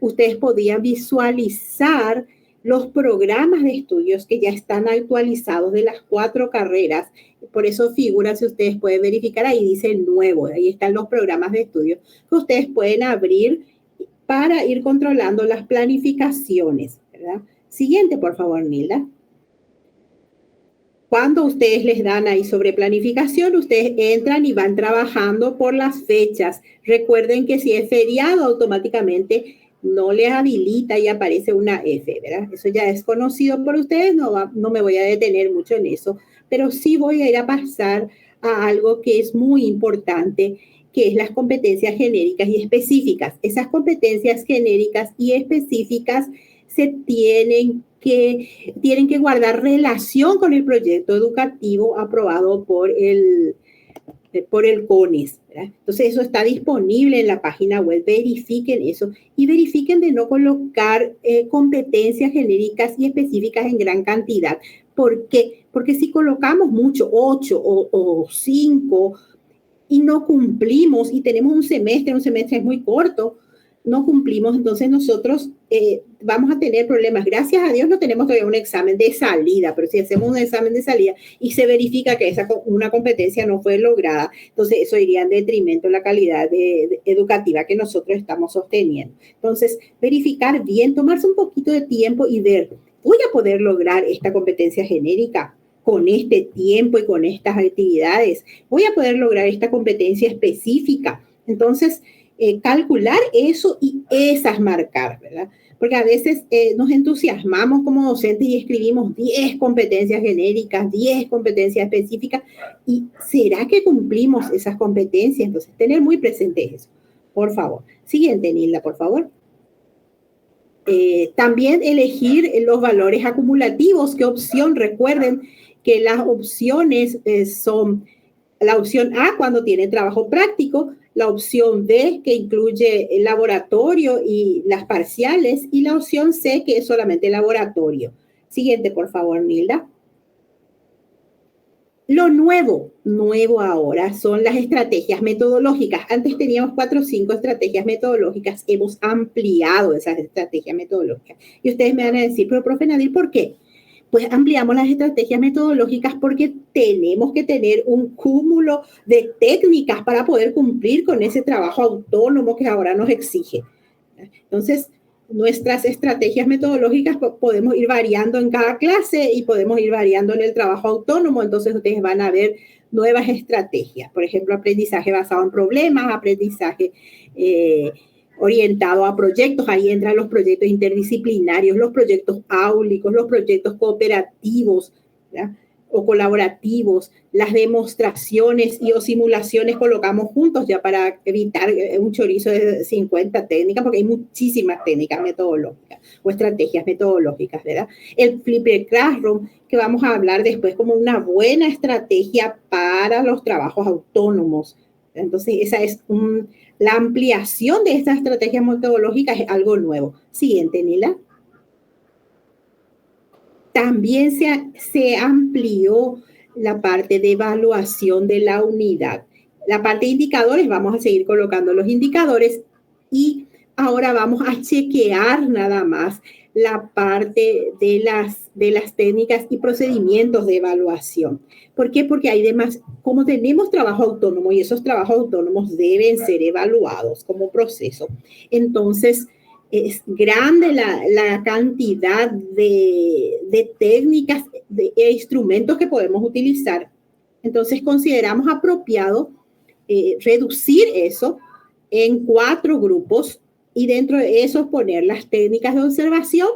ustedes podían visualizar los programas de estudios que ya están actualizados de las 4 carreras. Por eso figura, si ustedes pueden verificar, ahí dice nuevo, ahí están los programas de estudio que ustedes pueden abrir para ir controlando las planificaciones, ¿verdad? Siguiente, por favor, Nilda. Cuando ustedes les dan ahí sobre planificación, ustedes entran y van trabajando por las fechas. Recuerden que si es feriado, automáticamente no les habilita y aparece una F, ¿verdad? Eso ya es conocido por ustedes, no me voy a detener mucho en eso, pero sí voy a ir a pasar a algo que es muy importante, que es las competencias genéricas y específicas. Esas competencias genéricas y específicas se tienen que guardar relación con el proyecto educativo aprobado por el CONIS, ¿verdad? Entonces, eso está disponible en la página web. Verifiquen eso y verifiquen de no colocar competencias genéricas y específicas en gran cantidad. ¿Por qué? Porque si colocamos mucho, 8 o 5, y no cumplimos, y tenemos un semestre es muy corto, no cumplimos, entonces nosotros vamos a tener problemas. Gracias a Dios no tenemos todavía un examen de salida, pero si hacemos un examen de salida y se verifica que una competencia no fue lograda, entonces eso iría en detrimento de la calidad educativa que nosotros estamos sosteniendo. Entonces, verificar bien, tomarse un poquito de tiempo y ver, ¿voy a poder lograr esta competencia genérica? con este tiempo y con estas actividades, voy a poder lograr esta competencia específica. Entonces, calcular eso y esas marcar, ¿verdad? Porque a veces nos entusiasmamos como docentes y escribimos 10 competencias genéricas, 10 competencias específicas, y ¿será que cumplimos esas competencias? Entonces, tener muy presente eso, por favor. Siguiente, Nilda, por favor. También elegir los valores acumulativos. ¿Qué opción? Recuerden que las opciones son la opción A cuando tiene trabajo práctico, la opción B que incluye el laboratorio y las parciales, y la opción C que es solamente laboratorio. Siguiente, por favor, Nilda. Lo nuevo ahora son las estrategias metodológicas. Antes teníamos 4 o 5 estrategias metodológicas. Hemos ampliado esas estrategias metodológicas. Y ustedes me van a decir, pero profe Nadir, ¿por qué? Pues ampliamos las estrategias metodológicas porque tenemos que tener un cúmulo de técnicas para poder cumplir con ese trabajo autónomo que ahora nos exige. Entonces, nuestras estrategias metodológicas podemos ir variando en cada clase y podemos ir variando en el trabajo autónomo. Entonces, ustedes van a ver nuevas estrategias. Por ejemplo, aprendizaje basado en problemas, aprendizaje orientado a proyectos. Ahí entran los proyectos interdisciplinarios, los proyectos áulicos, los proyectos cooperativos, ¿verdad? O colaborativos, las demostraciones y o simulaciones colocamos juntos ya para evitar un chorizo de 50 técnicas, porque hay muchísimas técnicas metodológicas o estrategias metodológicas, ¿verdad? El Flipped Classroom, que vamos a hablar después como una buena estrategia para los trabajos autónomos. Entonces, esa es la ampliación de estas estrategias metodológicas, es algo nuevo. Siguiente, Nila. También se amplió la parte de evaluación de la unidad. La parte de indicadores, vamos a seguir colocando los indicadores y ahora vamos a chequear nada más la parte de las técnicas y procedimientos de evaluación. ¿Por qué? Porque hay demás, como tenemos trabajo autónomo y esos trabajos autónomos deben ser evaluados como proceso, entonces es grande la cantidad de técnicas e instrumentos que podemos utilizar. Entonces consideramos apropiado reducir eso en 4 grupos y dentro de eso poner las técnicas de observación,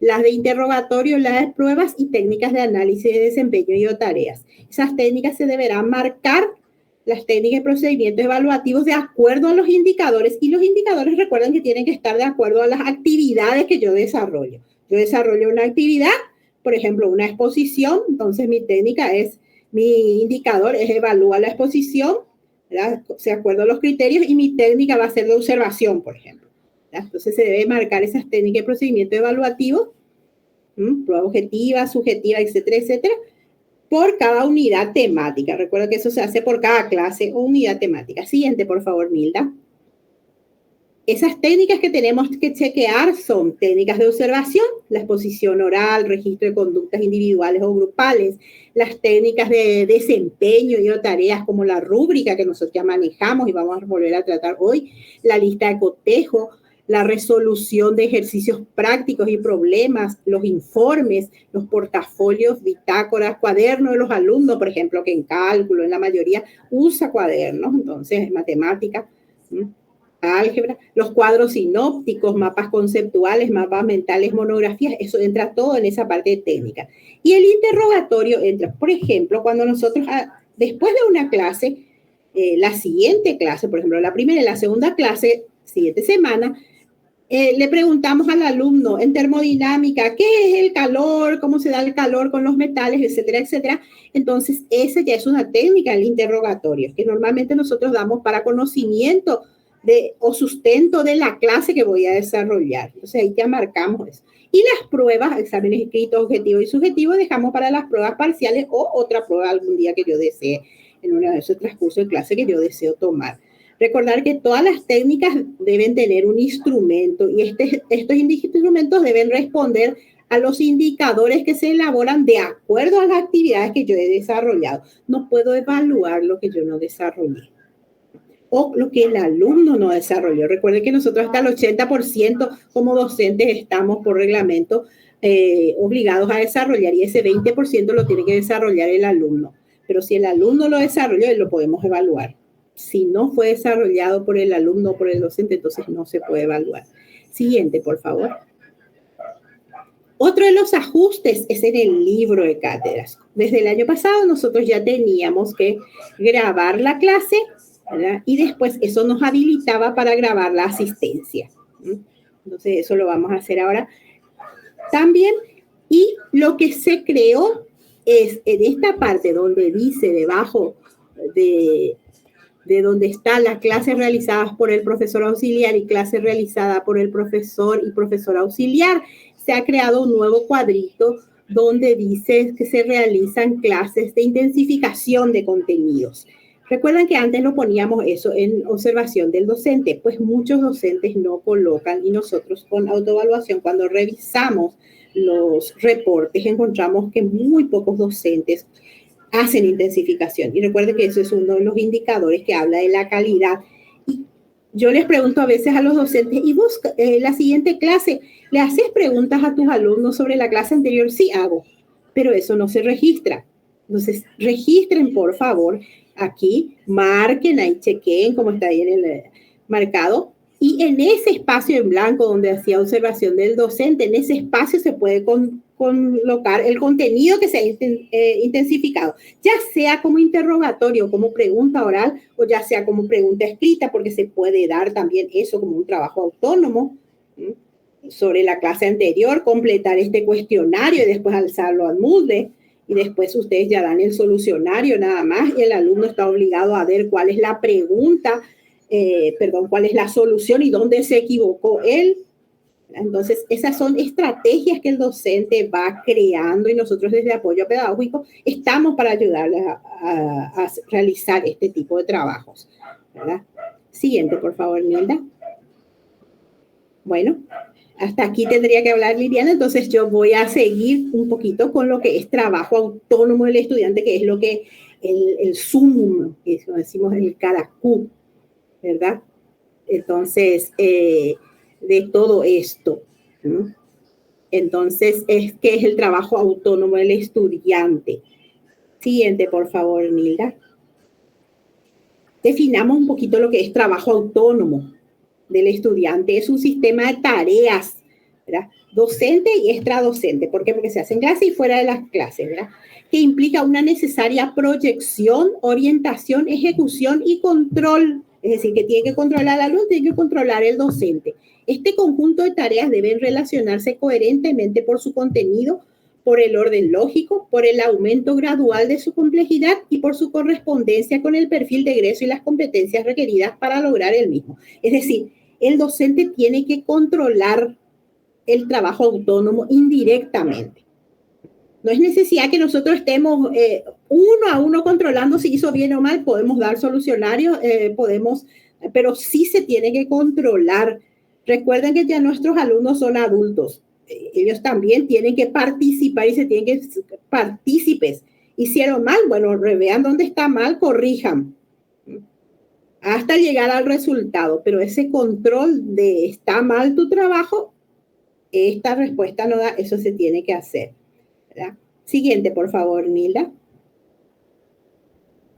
las de interrogatorio, las de pruebas y técnicas de análisis de desempeño y o tareas. Esas técnicas se deberán marcar, las técnicas y procedimientos evaluativos, de acuerdo a los indicadores, y los indicadores recuerden que tienen que estar de acuerdo a las actividades que yo desarrollo. Yo desarrollo una actividad, por ejemplo, una exposición, entonces mi indicador es evalúa la exposición, ¿verdad? De acuerdo a los criterios, y mi técnica va a ser de observación, por ejemplo, ¿verdad? Entonces se debe marcar esas técnicas y procedimientos evaluativos, prueba objetiva, subjetiva, etcétera, etcétera, por cada unidad temática. Recuerda que eso se hace por cada clase o unidad temática. Siguiente, por favor, Nilda. Esas técnicas que tenemos que chequear son técnicas de observación, la exposición oral, registro de conductas individuales o grupales, las técnicas de desempeño y o tareas como la rúbrica que nosotros ya manejamos y vamos a volver a tratar hoy, la lista de cotejo, la resolución de ejercicios prácticos y problemas, los informes, los portafolios, bitácoras, cuadernos de los alumnos, por ejemplo, que en cálculo, en la mayoría, usa cuadernos, entonces, en matemática, álgebra, los cuadros sinópticos, mapas conceptuales, mapas mentales, monografías, eso entra todo en esa parte de técnica. Y el interrogatorio entra, por ejemplo, cuando nosotros, después de una clase, la siguiente clase, por ejemplo, la primera y la segunda clase, siguiente semana, le preguntamos al alumno en termodinámica qué es el calor, cómo se da el calor con los metales, etcétera, etcétera. Entonces, esa ya es una técnica, el interrogatorio, que normalmente nosotros damos para conocimiento o sustento de la clase que voy a desarrollar. Entonces, ahí ya marcamos eso. Y las pruebas, exámenes escritos, objetivos y subjetivos, dejamos para las pruebas parciales o otra prueba algún día que yo desee, en uno de esos transcursos de clase que yo deseo tomar. Recordar que todas las técnicas deben tener un instrumento y estos instrumentos deben responder a los indicadores que se elaboran de acuerdo a las actividades que yo he desarrollado. No puedo evaluar lo que yo no desarrollé o lo que el alumno no desarrolló. Recuerden que nosotros hasta el 80% como docentes estamos por reglamento obligados a desarrollar, y ese 20% lo tiene que desarrollar el alumno. Pero si el alumno lo desarrolló, lo podemos evaluar. Si no fue desarrollado por el alumno o por el docente, entonces no se puede evaluar. Siguiente, por favor. Otro de los ajustes es en el libro de cátedras. Desde el año pasado nosotros ya teníamos que grabar la clase, ¿verdad? Y después eso nos habilitaba para grabar la asistencia. Entonces eso lo vamos a hacer ahora también. Y lo que se creó es en esta parte donde dice debajo de donde están las clases realizadas por el profesor auxiliar y clases realizadas por el profesor y profesor auxiliar, se ha creado un nuevo cuadrito donde dice que se realizan clases de intensificación de contenidos. Recuerdan que antes lo poníamos eso en observación del docente, pues muchos docentes no colocan, y nosotros con autoevaluación, cuando revisamos los reportes, encontramos que muy pocos docentes hacen intensificación. Y recuerden que eso es uno de los indicadores que habla de la calidad. Y yo les pregunto a veces a los docentes, ¿y vos la siguiente clase le haces preguntas a tus alumnos sobre la clase anterior? Sí, hago, pero eso no se registra. Entonces, registren, por favor, aquí, marquen, ahí chequen como está ahí en el marcado. Y en ese espacio en blanco donde hacía observación del docente, en ese espacio se puede colocar el contenido que se ha intensificado, ya sea como interrogatorio, como pregunta oral, o ya sea como pregunta escrita, porque se puede dar también eso como un trabajo autónomo sobre la clase anterior, completar este cuestionario y después alzarlo al Moodle, y después ustedes ya dan el solucionario nada más, y el alumno está obligado a ver cuál es la pregunta, cuál es la solución y dónde se equivocó él. Entonces, esas son estrategias que el docente va creando y nosotros desde Apoyo Pedagógico estamos para ayudarles a realizar este tipo de trabajos, ¿verdad? Siguiente, por favor, Nilda. Bueno, hasta aquí tendría que hablar Liliana, entonces yo voy a seguir un poquito con lo que es trabajo autónomo del estudiante, que es lo que el sumum, eso decimos el caracú, ¿verdad? Entonces, de todo esto. Entonces, ¿qué es el trabajo autónomo del estudiante? Siguiente, por favor, Nilda. Definamos un poquito lo que es trabajo autónomo del estudiante. Es un sistema de tareas, ¿verdad? Docente y extradocente. ¿Por qué? Porque se hacen clases y fuera de las clases, ¿verdad? Que implica una necesaria proyección, orientación, ejecución y control. Es decir, que tiene que controlar al alumno, tiene que controlar el docente. Este conjunto de tareas deben relacionarse coherentemente por su contenido, por el orden lógico, por el aumento gradual de su complejidad y por su correspondencia con el perfil de egreso y las competencias requeridas para lograr el mismo. Es decir, el docente tiene que controlar el trabajo autónomo indirectamente. No es necesidad que nosotros estemos uno a uno controlando si hizo bien o mal, podemos dar solucionarios, pero sí se tiene que controlar. Recuerden que ya nuestros alumnos son adultos. Ellos también tienen que participar y se tienen que partícipes. Hicieron mal, bueno, revean dónde está mal, corrijan. Hasta llegar al resultado. Pero ese control de está mal tu trabajo, esta respuesta no da, eso se tiene que hacer, ¿verdad? Siguiente, por favor, Nilda.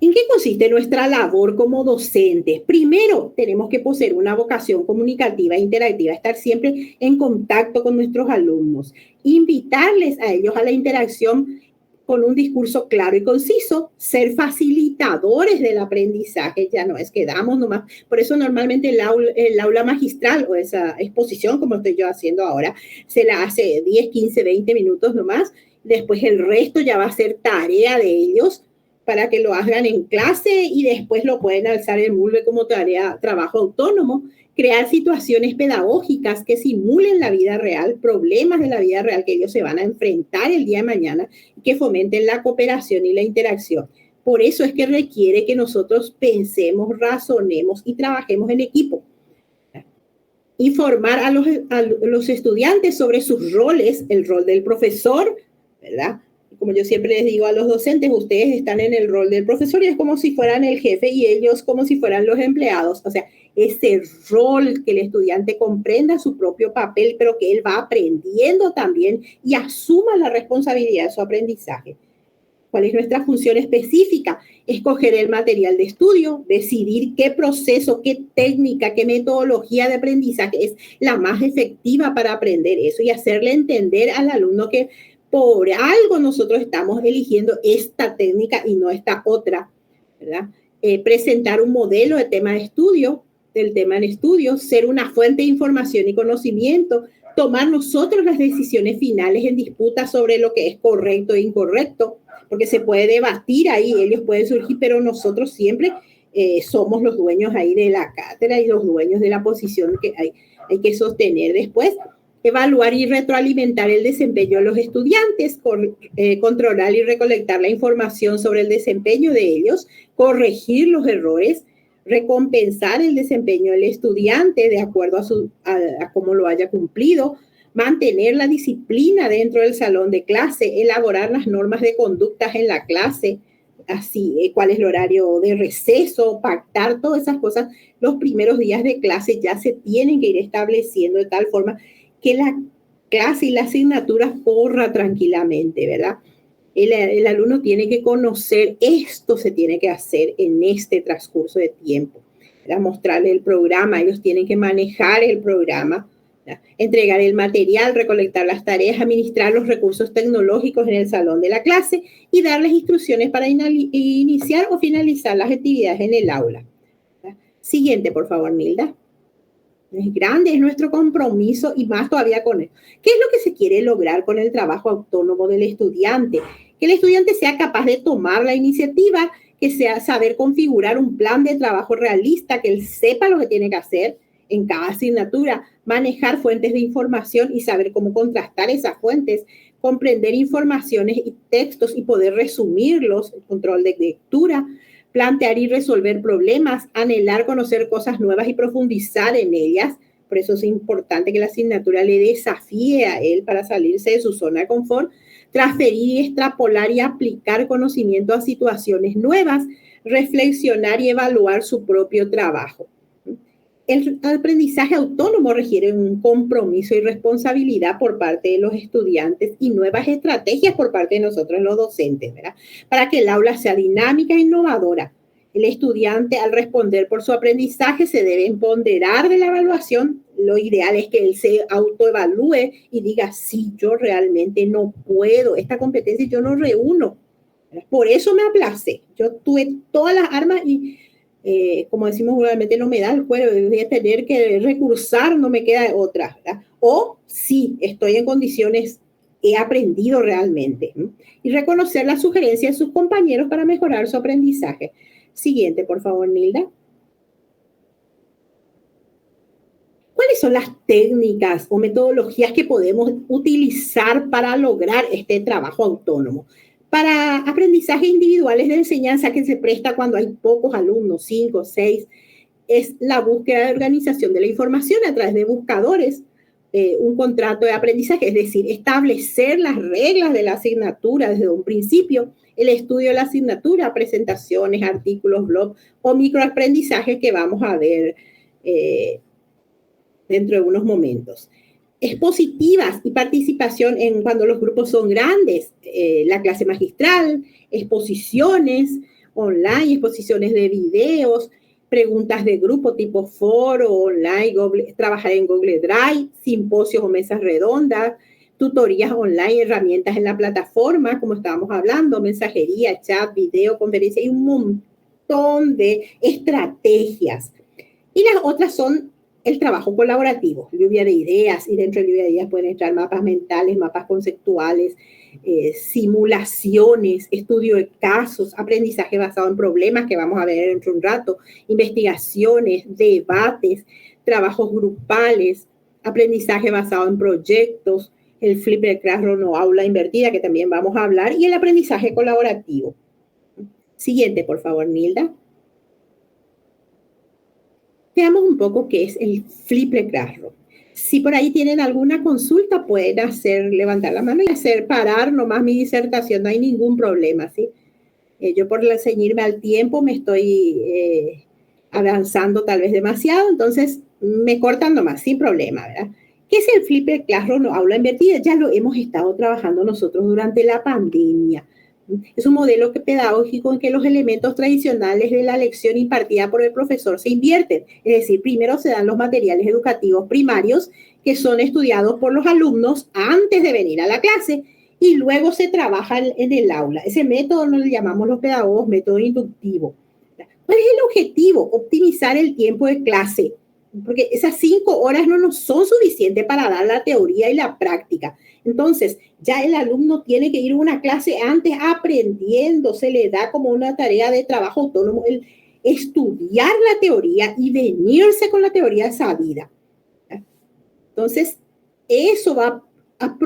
¿En qué consiste nuestra labor como docentes? Primero, tenemos que poseer una vocación comunicativa e interactiva, estar siempre en contacto con nuestros alumnos, invitarles a ellos a la interacción con un discurso claro y conciso, ser facilitadores del aprendizaje, ya no es que damos nomás. Por eso normalmente el aula magistral o esa exposición, como estoy yo haciendo ahora, se la hace 10, 15, 20 minutos nomás, después el resto ya va a ser tarea de ellos, para que lo hagan en clase y después lo pueden alzar en Moodle como trabajo autónomo, crear situaciones pedagógicas que simulen la vida real, problemas de la vida real que ellos se van a enfrentar el día de mañana, que fomenten la cooperación y la interacción. Por eso es que requiere que nosotros pensemos, razonemos y trabajemos en equipo. Informar a los estudiantes sobre sus roles, el rol del profesor, ¿verdad? Como yo siempre les digo a los docentes, ustedes están en el rol del profesor y es como si fueran el jefe y ellos como si fueran los empleados. O sea, ese rol, que el estudiante comprenda su propio papel, pero que él va aprendiendo también y asuma la responsabilidad de su aprendizaje. ¿Cuál es nuestra función específica? Escoger el material de estudio, decidir qué proceso, qué técnica, qué metodología de aprendizaje es la más efectiva para aprender eso y hacerle entender al alumno que por algo nosotros estamos eligiendo esta técnica y no esta otra, ¿verdad? Presentar un modelo de tema de estudio, del tema en estudio, ser una fuente de información y conocimiento, tomar nosotros las decisiones finales en disputa sobre lo que es correcto e incorrecto, porque se puede debatir ahí, ellos pueden surgir, pero nosotros siempre somos los dueños ahí de la cátedra y los dueños de la posición que hay que sostener. Después, evaluar y retroalimentar el desempeño de los estudiantes, controlar y recolectar la información sobre el desempeño de ellos, corregir los errores, recompensar el desempeño del estudiante de acuerdo a cómo lo haya cumplido, mantener la disciplina dentro del salón de clase, elaborar las normas de conductas en la clase, así, cuál es el horario de receso, pactar todas esas cosas. Los primeros días de clase ya se tienen que ir estableciendo de tal forma que la clase y la asignatura corra tranquilamente, ¿verdad? El alumno tiene que conocer, esto se tiene que hacer en este transcurso de tiempo, ¿verdad? Mostrarle el programa, ellos tienen que manejar el programa, ¿verdad? Entregar el material, recolectar las tareas, administrar los recursos tecnológicos en el salón de la clase y darles instrucciones para iniciar o finalizar las actividades en el aula, ¿verdad? Siguiente, por favor, Nilda. Es grande, es nuestro compromiso y más todavía con él. ¿Qué es lo que se quiere lograr con el trabajo autónomo del estudiante? Que el estudiante sea capaz de tomar la iniciativa, que sea saber configurar un plan de trabajo realista, que él sepa lo que tiene que hacer en cada asignatura, manejar fuentes de información y saber cómo contrastar esas fuentes, comprender informaciones y textos y poder resumirlos, el control de lectura, plantear y resolver problemas, anhelar conocer cosas nuevas y profundizar en ellas. Por eso es importante que la asignatura le desafíe a él para salirse de su zona de confort, transferir, extrapolar y aplicar conocimiento a situaciones nuevas, reflexionar y evaluar su propio trabajo. El aprendizaje autónomo requiere un compromiso y responsabilidad por parte de los estudiantes y nuevas estrategias por parte de nosotros los docentes, ¿verdad? Para que el aula sea dinámica e innovadora. El estudiante, al responder por su aprendizaje, se debe ponderar de la evaluación. Lo ideal es que él se autoevalúe y diga, sí, yo realmente no puedo, esta competencia yo no reúno. Por eso me aplacé. Yo tuve todas las armas y como decimos vulgarmente, no me da el cuero, voy a tener que recursar, no me queda otra, ¿verdad? O sí, estoy en condiciones, he aprendido realmente. Y reconocer las sugerencias de sus compañeros para mejorar su aprendizaje. Siguiente, por favor, Nilda. ¿Cuáles son las técnicas o metodologías que podemos utilizar para lograr este trabajo autónomo? Para aprendizajes individuales de enseñanza que se presta cuando hay pocos alumnos, 5, 6, es la búsqueda de organización de la información a través de buscadores, un contrato de aprendizaje, es decir, establecer las reglas de la asignatura desde un principio, el estudio de la asignatura, presentaciones, artículos, blogs o microaprendizajes que vamos a ver dentro de unos momentos. Expositivas y participación en cuando los grupos son grandes, la clase magistral, exposiciones online, exposiciones de videos, preguntas de grupo tipo foro, online, trabajar en Google Drive, simposios o mesas redondas, tutorías online, herramientas en la plataforma, como estábamos hablando, mensajería, chat, video, conferencia, y un montón de estrategias. Y las otras son el trabajo colaborativo, lluvia de ideas, y dentro de lluvia de ideas pueden entrar mapas mentales, mapas conceptuales, simulaciones, estudio de casos, aprendizaje basado en problemas que vamos a ver dentro de un rato, investigaciones, debates, trabajos grupales, aprendizaje basado en proyectos, el flipped classroom o aula invertida que también vamos a hablar y el aprendizaje colaborativo. Siguiente, por favor, Nilda. Veamos un poco qué es el flipped classroom. Si por ahí tienen alguna consulta, pueden levantar la mano y parar nomás mi disertación, no hay ningún problema, ¿sí? Yo por ceñirme al tiempo me estoy avanzando tal vez demasiado, entonces me cortan nomás, sin problema, ¿verdad? ¿Qué es el Flipped Classroom o aula invertida? Ya lo hemos estado trabajando nosotros durante la pandemia. Es un modelo pedagógico en que los elementos tradicionales de la lección impartida por el profesor se invierten. Es decir, primero se dan los materiales educativos primarios que son estudiados por los alumnos antes de venir a la clase y luego se trabaja en el aula. Ese método lo llamamos los pedagogos método inductivo. ¿Cuál es el objetivo? Optimizar el tiempo de clase, porque esas 5 horas no nos son suficientes para dar la teoría y la práctica. Entonces, ya el alumno tiene que ir a una clase antes aprendiendo, se le da como una tarea de trabajo autónomo el estudiar la teoría y venirse con la teoría sabida. Entonces, eso va a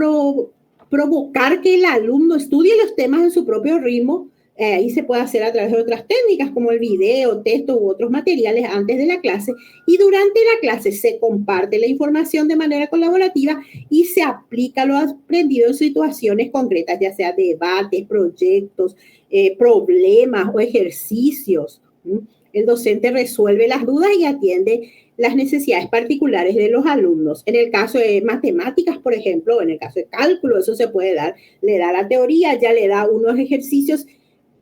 provocar que el alumno estudie los temas en su propio ritmo. Ahí se puede hacer a través de otras técnicas como el video, texto u otros materiales antes de la clase y durante la clase se comparte la información de manera colaborativa y se aplica lo aprendido en situaciones concretas, ya sea debates, proyectos, problemas o ejercicios. El docente resuelve las dudas y atiende las necesidades particulares de los alumnos. En el caso de matemáticas, por ejemplo, en el caso de cálculo, eso se puede dar, le da la teoría, ya le da unos ejercicios,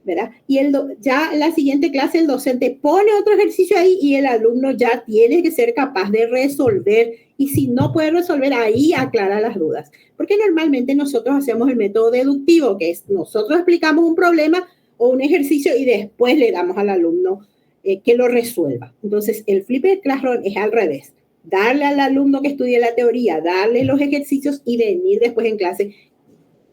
¿verdad? Y ya en la siguiente clase el docente pone otro ejercicio ahí y el alumno ya tiene que ser capaz de resolver y si no puede resolver ahí aclara las dudas. Porque normalmente nosotros hacemos el método deductivo, que es nosotros explicamos un problema o un ejercicio y después le damos al alumno que lo resuelva. Entonces el Flipped Classroom es al revés. Darle al alumno que estudie la teoría, darle los ejercicios y venir después en clase.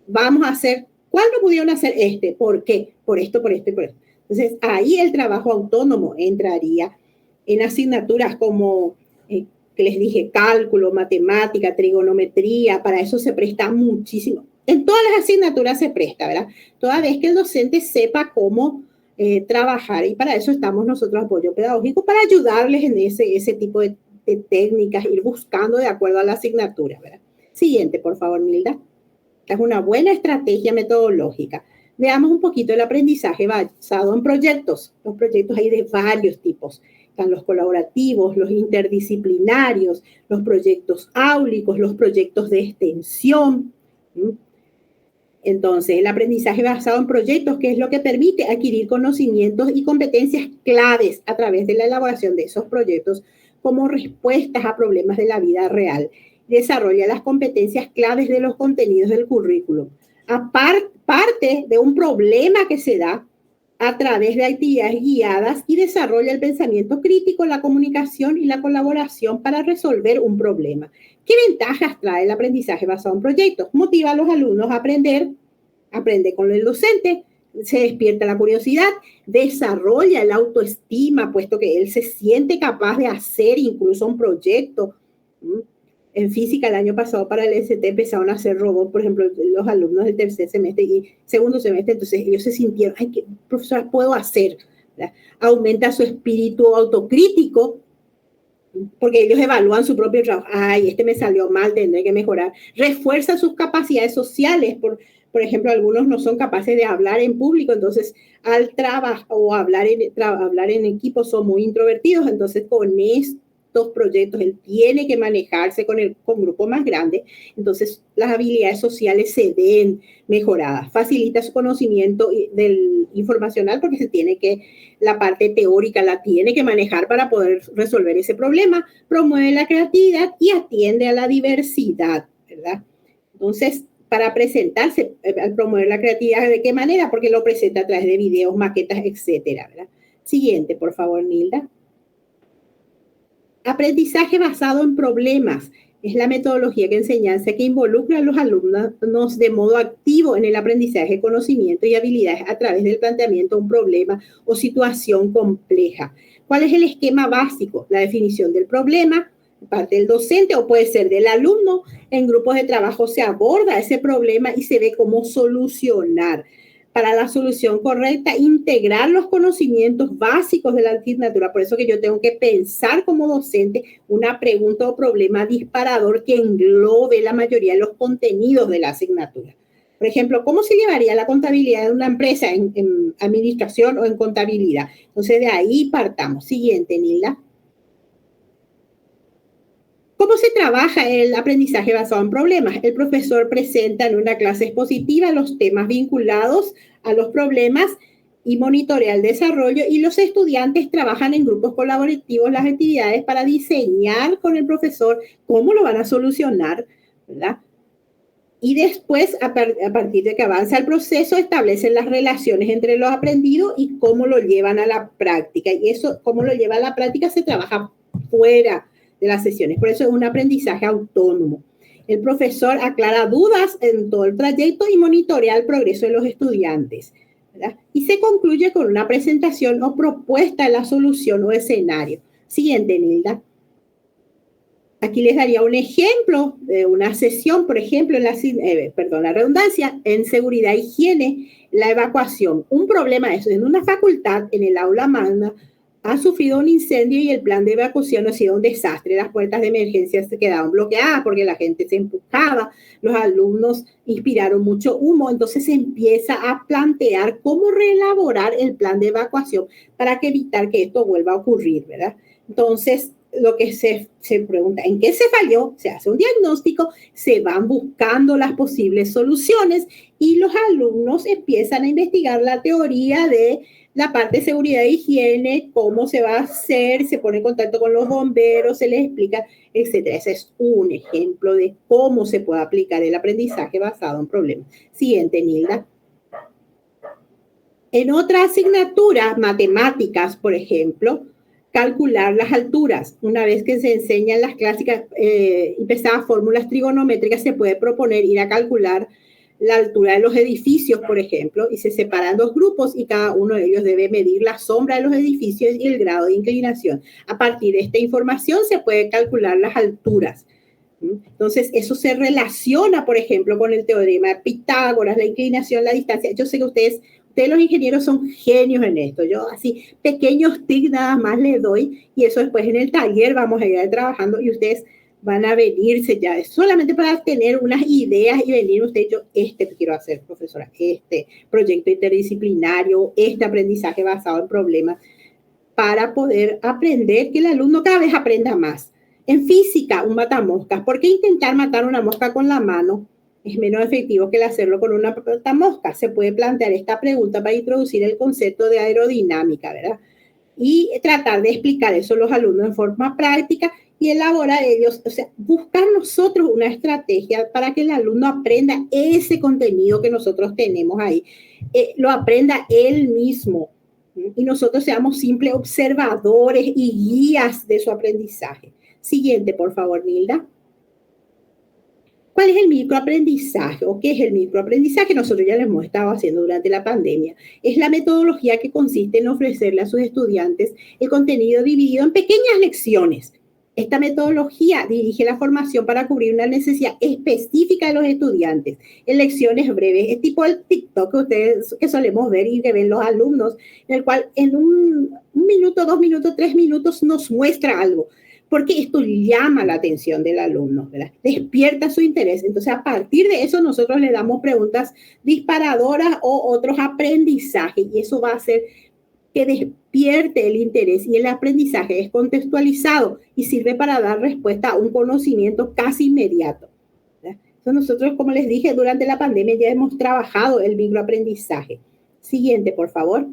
Vamos a hacer ¿cuándo pudieron hacer ¿Por qué? Por esto, por esto y por esto. Entonces, ahí el trabajo autónomo entraría en asignaturas como, que les dije, cálculo, matemática, trigonometría. Para eso se presta muchísimo. En todas las asignaturas se presta, ¿verdad? Toda vez que el docente sepa cómo trabajar. Y para eso estamos nosotros, apoyo pedagógico, para ayudarles en ese tipo de técnicas, ir buscando de acuerdo a la asignatura, ¿verdad? Siguiente, por favor, Nilda. Es una buena estrategia metodológica. Veamos un poquito el aprendizaje basado en proyectos. Los proyectos hay de varios tipos. Están los colaborativos, los interdisciplinarios, los proyectos áulicos, los proyectos de extensión. Entonces, el aprendizaje basado en proyectos, que es lo que permite adquirir conocimientos y competencias claves a través de la elaboración de esos proyectos como respuestas a problemas de la vida real. Desarrolla las competencias claves de los contenidos del currículum. Parte de un problema que se da a través de actividades guiadas y desarrolla el pensamiento crítico, la comunicación y la colaboración para resolver un problema. ¿Qué ventajas trae el aprendizaje basado en proyectos? Motiva a los alumnos a aprender, aprende con el docente, se despierta la curiosidad, desarrolla la autoestima, puesto que él se siente capaz de hacer incluso un proyecto. En física el año pasado para el ST empezaron a hacer robots, por ejemplo, los alumnos del tercer semestre y segundo semestre, entonces ellos se sintieron, ay, ¿qué profesora puedo hacer? ¿Verdad? Aumenta su espíritu autocrítico, porque ellos evalúan su propio trabajo, ay, me salió mal, tendré que mejorar. Refuerza sus capacidades sociales, por ejemplo, algunos no son capaces de hablar en público, entonces al trabajar o hablar en equipo son muy introvertidos, entonces con estos proyectos él tiene que manejarse con grupos más grandes, entonces las habilidades sociales se ven mejoradas, facilita su conocimiento informacional porque la parte teórica la tiene que manejar para poder resolver ese problema, promueve la creatividad y atiende a la diversidad, ¿verdad? Entonces, para presentarse, al promover la creatividad, ¿de qué manera? Porque lo presenta a través de videos, maquetas, etcétera, ¿verdad? Siguiente, por favor, Nilda. Aprendizaje basado en problemas. Es la metodología de enseñanza que involucra a los alumnos de modo activo en el aprendizaje, conocimiento y habilidades a través del planteamiento de un problema o situación compleja. ¿Cuál es el esquema básico? La definición del problema, parte del docente o puede ser del alumno. En grupos de trabajo se aborda ese problema y se ve cómo solucionar. Para la solución correcta, integrar los conocimientos básicos de la asignatura. Por eso que yo tengo que pensar como docente una pregunta o problema disparador que englobe la mayoría de los contenidos de la asignatura. Por ejemplo, ¿cómo se llevaría la contabilidad de una empresa en administración o en contabilidad? Entonces, de ahí partamos. Siguiente, Nilda. ¿Cómo se trabaja el aprendizaje basado en problemas? El profesor presenta en una clase expositiva los temas vinculados a los problemas y monitorea el desarrollo, y los estudiantes trabajan en grupos colaborativos las actividades para diseñar con el profesor cómo lo van a solucionar, ¿verdad? Y después, a partir de que avanza el proceso, establecen las relaciones entre los aprendidos y cómo lo llevan a la práctica. Y eso, cómo lo lleva a la práctica, se trabaja fuera de las sesiones. Por eso es un aprendizaje autónomo. El profesor aclara dudas en todo el trayecto y monitorea el progreso de los estudiantes, ¿verdad? Y se concluye con una presentación o propuesta de la solución o escenario. Siguiente, Nilda. Aquí les daría un ejemplo de una sesión, por ejemplo, la redundancia, en seguridad e higiene, la evacuación. Un problema es en una facultad, en el aula magna, ha sufrido un incendio y el plan de evacuación ha sido un desastre. Las puertas de emergencia se quedaron bloqueadas porque la gente se empujaba, los alumnos inspiraron mucho humo, entonces se empieza a plantear cómo reelaborar el plan de evacuación para evitar que esto vuelva a ocurrir, ¿verdad? Entonces, lo que se pregunta, ¿en qué se falló? Se hace un diagnóstico, se van buscando las posibles soluciones y los alumnos empiezan a investigar la teoría de la parte de seguridad e higiene, cómo se va a hacer, se pone en contacto con los bomberos, se les explica, etc. Ese es un ejemplo de cómo se puede aplicar el aprendizaje basado en problemas. Siguiente, Nilda. En otra asignatura, matemáticas, por ejemplo, calcular las alturas. Una vez que se enseñan las clásicas y pesadas fórmulas trigonométricas, se puede proponer ir a calcular la altura de los edificios, por ejemplo, y se separan dos grupos y cada uno de ellos debe medir la sombra de los edificios y el grado de inclinación. A partir de esta información se puede calcular las alturas. Entonces, eso se relaciona, por ejemplo, con el teorema de Pitágoras, la inclinación, la distancia. Yo sé que ustedes los ingenieros son genios en esto. Yo así, pequeños tics nada más les doy y eso después en el taller vamos a ir trabajando y ustedes van a venirse ya, solamente para tener unas ideas y venir ustedes, yo quiero hacer, profesora, proyecto interdisciplinario, aprendizaje basado en problemas, para poder aprender, que el alumno cada vez aprenda más. En física, un matamoscas. ¿Por qué intentar matar una mosca con la mano es menos efectivo que el hacerlo con una matamosca? Se puede plantear esta pregunta para introducir el concepto de aerodinámica, ¿verdad? Y tratar de explicar eso a los alumnos en forma práctica y elaborar ellos, o sea, buscar nosotros una estrategia para que el alumno aprenda ese contenido que nosotros tenemos ahí, lo aprenda él mismo y nosotros seamos simples observadores y guías de su aprendizaje. Siguiente, por favor, Nilda. ¿Cuál es el microaprendizaje o qué es el microaprendizaje? Nosotros ya lo hemos estado haciendo durante la pandemia. Es la metodología que consiste en ofrecerle a sus estudiantes el contenido dividido en pequeñas lecciones. Esta metodología dirige la formación para cubrir una necesidad específica de los estudiantes en lecciones breves. Es tipo el TikTok que solemos ver y que ven los alumnos, en el cual en un minuto, 2 minutos, 3 minutos nos muestra algo. Porque esto llama la atención del alumno, ¿verdad? Despierta su interés. Entonces, a partir de eso, nosotros le damos preguntas disparadoras o otros aprendizajes y eso va a hacer que despierte el interés y el aprendizaje es contextualizado y sirve para dar respuesta a un conocimiento casi inmediato, ¿verdad? Entonces, nosotros, como les dije, durante la pandemia ya hemos trabajado el microaprendizaje. Siguiente, por favor.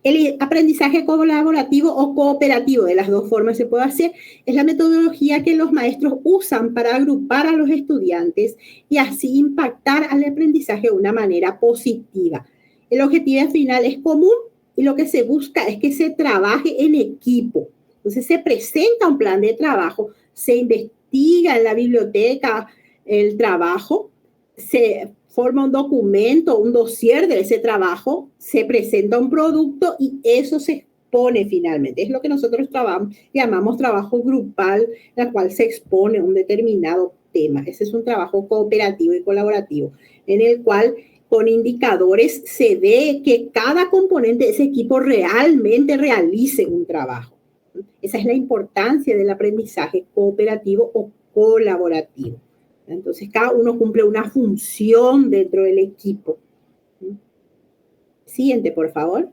El aprendizaje colaborativo o cooperativo, de las dos formas se puede hacer, es la metodología que los maestros usan para agrupar a los estudiantes y así impactar al aprendizaje de una manera positiva. El objetivo final es común y lo que se busca es que se trabaje en equipo. Entonces se presenta un plan de trabajo, se investiga en la biblioteca el trabajo, se forma un documento, un dossier de ese trabajo, se presenta un producto y eso se expone finalmente. Es lo que nosotros llamamos trabajo grupal, en el cual se expone un determinado tema. Ese es un trabajo cooperativo y colaborativo, en el cual con indicadores se ve que cada componente de ese equipo realmente realice un trabajo. Esa es la importancia del aprendizaje cooperativo o colaborativo. Entonces, cada uno cumple una función dentro del equipo. Siguiente, por favor.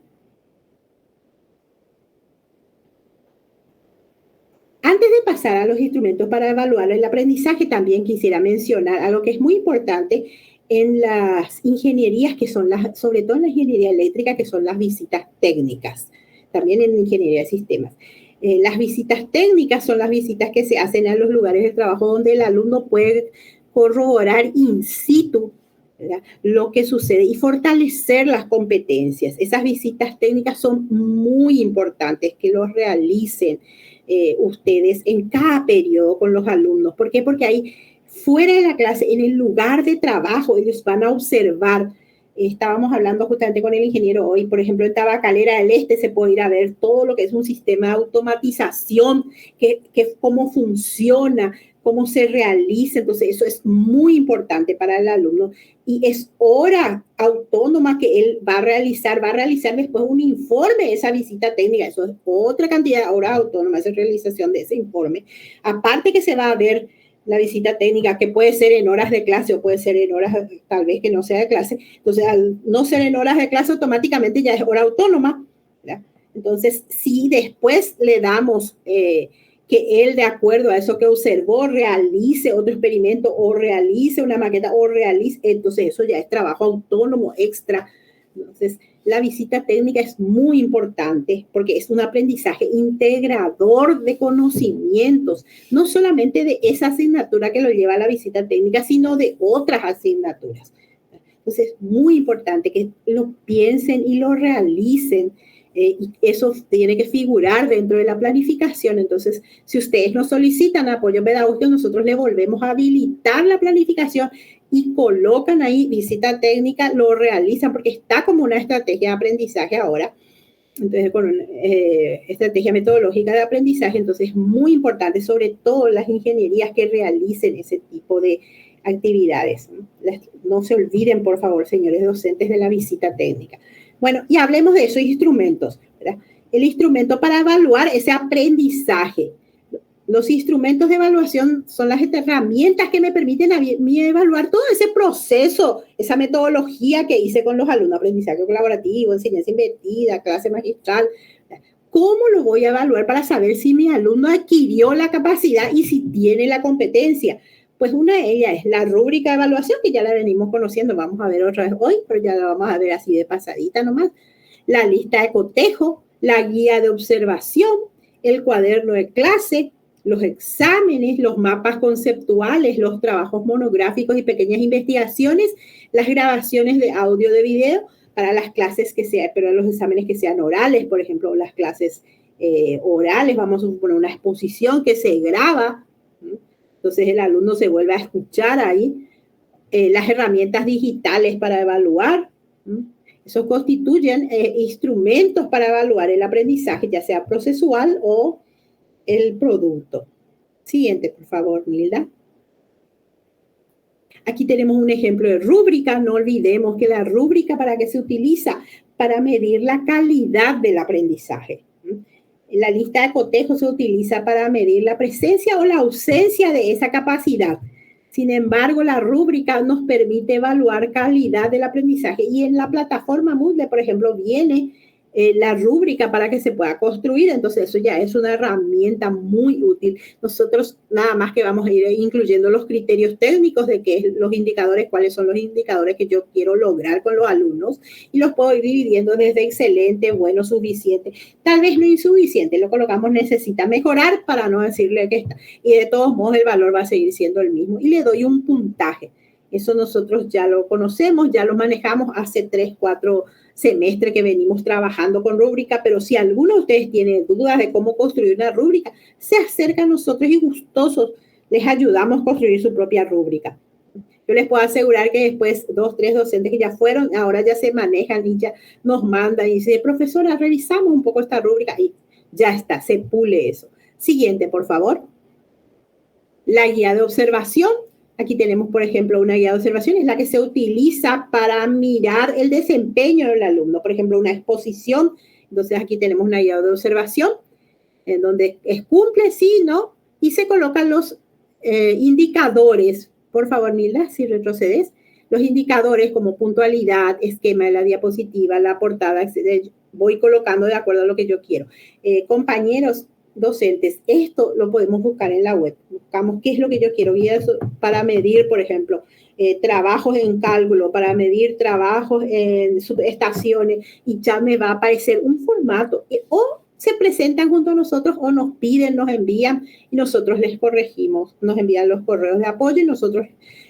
Antes de pasar a los instrumentos para evaluar el aprendizaje, también quisiera mencionar algo que es muy importante en las ingenierías, que son sobre todo en la ingeniería eléctrica, que son las visitas técnicas, también en ingeniería de sistemas. Las visitas técnicas son las visitas que se hacen a los lugares de trabajo donde el alumno puede corroborar in situ, ¿verdad?, lo que sucede y fortalecer las competencias. Esas visitas técnicas son muy importantes que los realicen ustedes en cada periodo con los alumnos. ¿Por qué? Porque ahí fuera de la clase, en el lugar de trabajo, ellos van a observar. Estábamos hablando justamente con el ingeniero hoy, por ejemplo, en Tabacalera del Este se puede ir a ver todo lo que es un sistema de automatización, cómo funciona, cómo se realiza. Entonces, eso es muy importante para el alumno y es hora autónoma que él va a realizar después un informe de esa visita técnica. Eso es otra cantidad de horas autónomas de realización de ese informe. Aparte que se va a ver la visita técnica, que puede ser en horas de clase o puede ser en horas tal vez que no sea de clase. Entonces, al no ser en horas de clase, automáticamente ya es hora autónoma, ¿verdad? Entonces, si después le damos que él, de acuerdo a eso que observó, realice otro experimento o realice una maqueta o realice, entonces eso ya es trabajo autónomo extra. Entonces, la visita técnica es muy importante porque es un aprendizaje integrador de conocimientos, no solamente de esa asignatura que lo lleva a la visita técnica, sino de otras asignaturas. Entonces, es muy importante que lo piensen y lo realicen. Y eso tiene que figurar dentro de la planificación. Entonces, si ustedes nos solicitan apoyo pedagógico, nosotros le volvemos a habilitar la planificación y colocan ahí visita técnica, lo realizan porque está como una estrategia de aprendizaje ahora. Entonces, con una estrategia metodológica de aprendizaje, entonces es muy importante, sobre todo las ingenierías, que realicen ese tipo de actividades. No se olviden, por favor, señores docentes, de la visita técnica. Bueno, y hablemos de esos instrumentos, ¿verdad? El instrumento para evaluar ese aprendizaje. Los instrumentos de evaluación son las herramientas que me permiten a mí evaluar todo ese proceso, esa metodología que hice con los alumnos: aprendizaje colaborativo, enseñanza invertida, clase magistral. ¿Cómo lo voy a evaluar para saber si mi alumno adquirió la capacidad y si tiene la competencia? Pues una de ellas es la rúbrica de evaluación, que ya la venimos conociendo, vamos a ver otra vez hoy, pero ya la vamos a ver así de pasadita nomás. La lista de cotejo, la guía de observación, el cuaderno de clase, los exámenes, los mapas conceptuales, los trabajos monográficos y pequeñas investigaciones, las grabaciones de audio, de video para las clases que sean, pero los exámenes que sean orales, por ejemplo, las clases orales, vamos a suponer una exposición que se graba. Entonces el alumno se vuelve a escuchar ahí. Las herramientas digitales para evaluar. Eso constituyen instrumentos para evaluar el aprendizaje, ya sea procesual o el producto. Siguiente, por favor, Nilda. Aquí tenemos un ejemplo de rúbrica. No olvidemos que la rúbrica, ¿para qué se utiliza? Para medir la calidad del aprendizaje. La lista de cotejo se utiliza para medir la presencia o la ausencia de esa capacidad. Sin embargo, la rúbrica nos permite evaluar calidad del aprendizaje. Y en la plataforma Moodle, por ejemplo, viene la rúbrica para que se pueda construir. Entonces, eso ya es una herramienta muy útil. Nosotros nada más que vamos a ir incluyendo los criterios técnicos de qué es los indicadores, cuáles son los indicadores que yo quiero lograr con los alumnos, y los puedo ir dividiendo desde excelente, bueno, suficiente, tal vez no insuficiente. Lo colocamos necesita mejorar para no decirle que está. Y de todos modos el valor va a seguir siendo el mismo. Y le doy un puntaje. Eso nosotros ya lo conocemos, ya lo manejamos hace 3, 4 semestre que venimos trabajando con rúbrica, pero si alguno de ustedes tiene dudas de cómo construir una rúbrica, se acerca a nosotros y gustosos les ayudamos a construir su propia rúbrica. Yo les puedo asegurar que después 2, 3 docentes que ya fueron, ahora ya se manejan y ya nos mandan y dicen: profesora, revisamos un poco esta rúbrica, y ya está, se pule eso. Siguiente, por favor. La guía de observación. Aquí tenemos, por ejemplo, una guía de observación, es la que se utiliza para mirar el desempeño del alumno. Por ejemplo, una exposición. Entonces, aquí tenemos una guía de observación en donde cumple, sí, no, y se colocan los indicadores Por favor, Nilda, si retrocedes. Los indicadores como puntualidad, esquema de la diapositiva, la portada, voy colocando de acuerdo a lo que yo quiero. Compañeros docentes, esto lo podemos buscar en la web. Buscamos qué es lo que yo quiero para medir, por ejemplo, trabajos en cálculo, para medir trabajos en subestaciones, y ya me va a aparecer un formato. O se presentan junto a nosotros o nos piden, nos envían y nosotros les corregimos. Nos envían los correos de apoyo y nosotros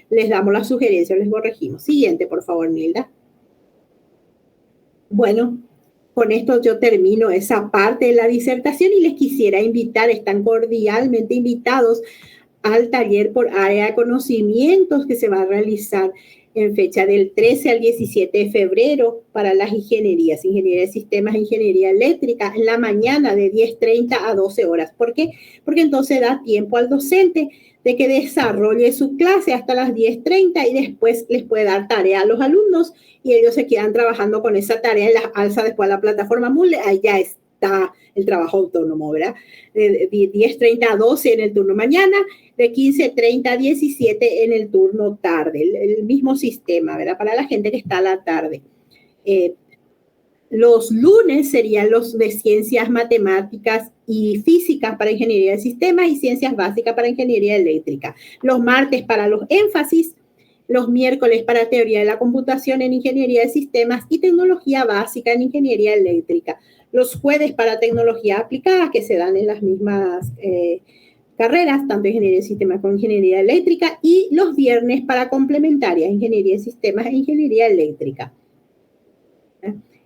les damos las sugerencias, les corregimos. Siguiente, por favor, Nilda. Bueno, con esto yo termino esa parte de la disertación y les quisiera invitar, están cordialmente invitados al taller por área de conocimientos que se va a realizar en fecha del 13 al 17 de febrero para las ingenierías, ingeniería de sistemas e ingeniería eléctrica, en la mañana de 10:30 a 12 horas. ¿Por qué? Porque entonces da tiempo al docente de que desarrolle su clase hasta las 10:30 y después les puede dar tarea a los alumnos y ellos se quedan trabajando con esa tarea y las alza después a la plataforma Moodle. Ahí ya está el trabajo autónomo, ¿verdad? De 10:30 a 12 en el turno mañana, de 15:30 a 17 en el turno tarde, el mismo sistema, ¿verdad? Para la gente que está a la tarde. Los lunes serían los de ciencias matemáticas y físicas para ingeniería de sistemas y ciencias básicas para ingeniería eléctrica. Los martes para los énfasis, los miércoles para teoría de la computación en ingeniería de sistemas y tecnología básica en ingeniería eléctrica. Los jueves para tecnología aplicada, que se dan en las mismas carreras, tanto ingeniería de sistemas como ingeniería eléctrica, y los viernes para complementarias, ingeniería de sistemas e ingeniería eléctrica.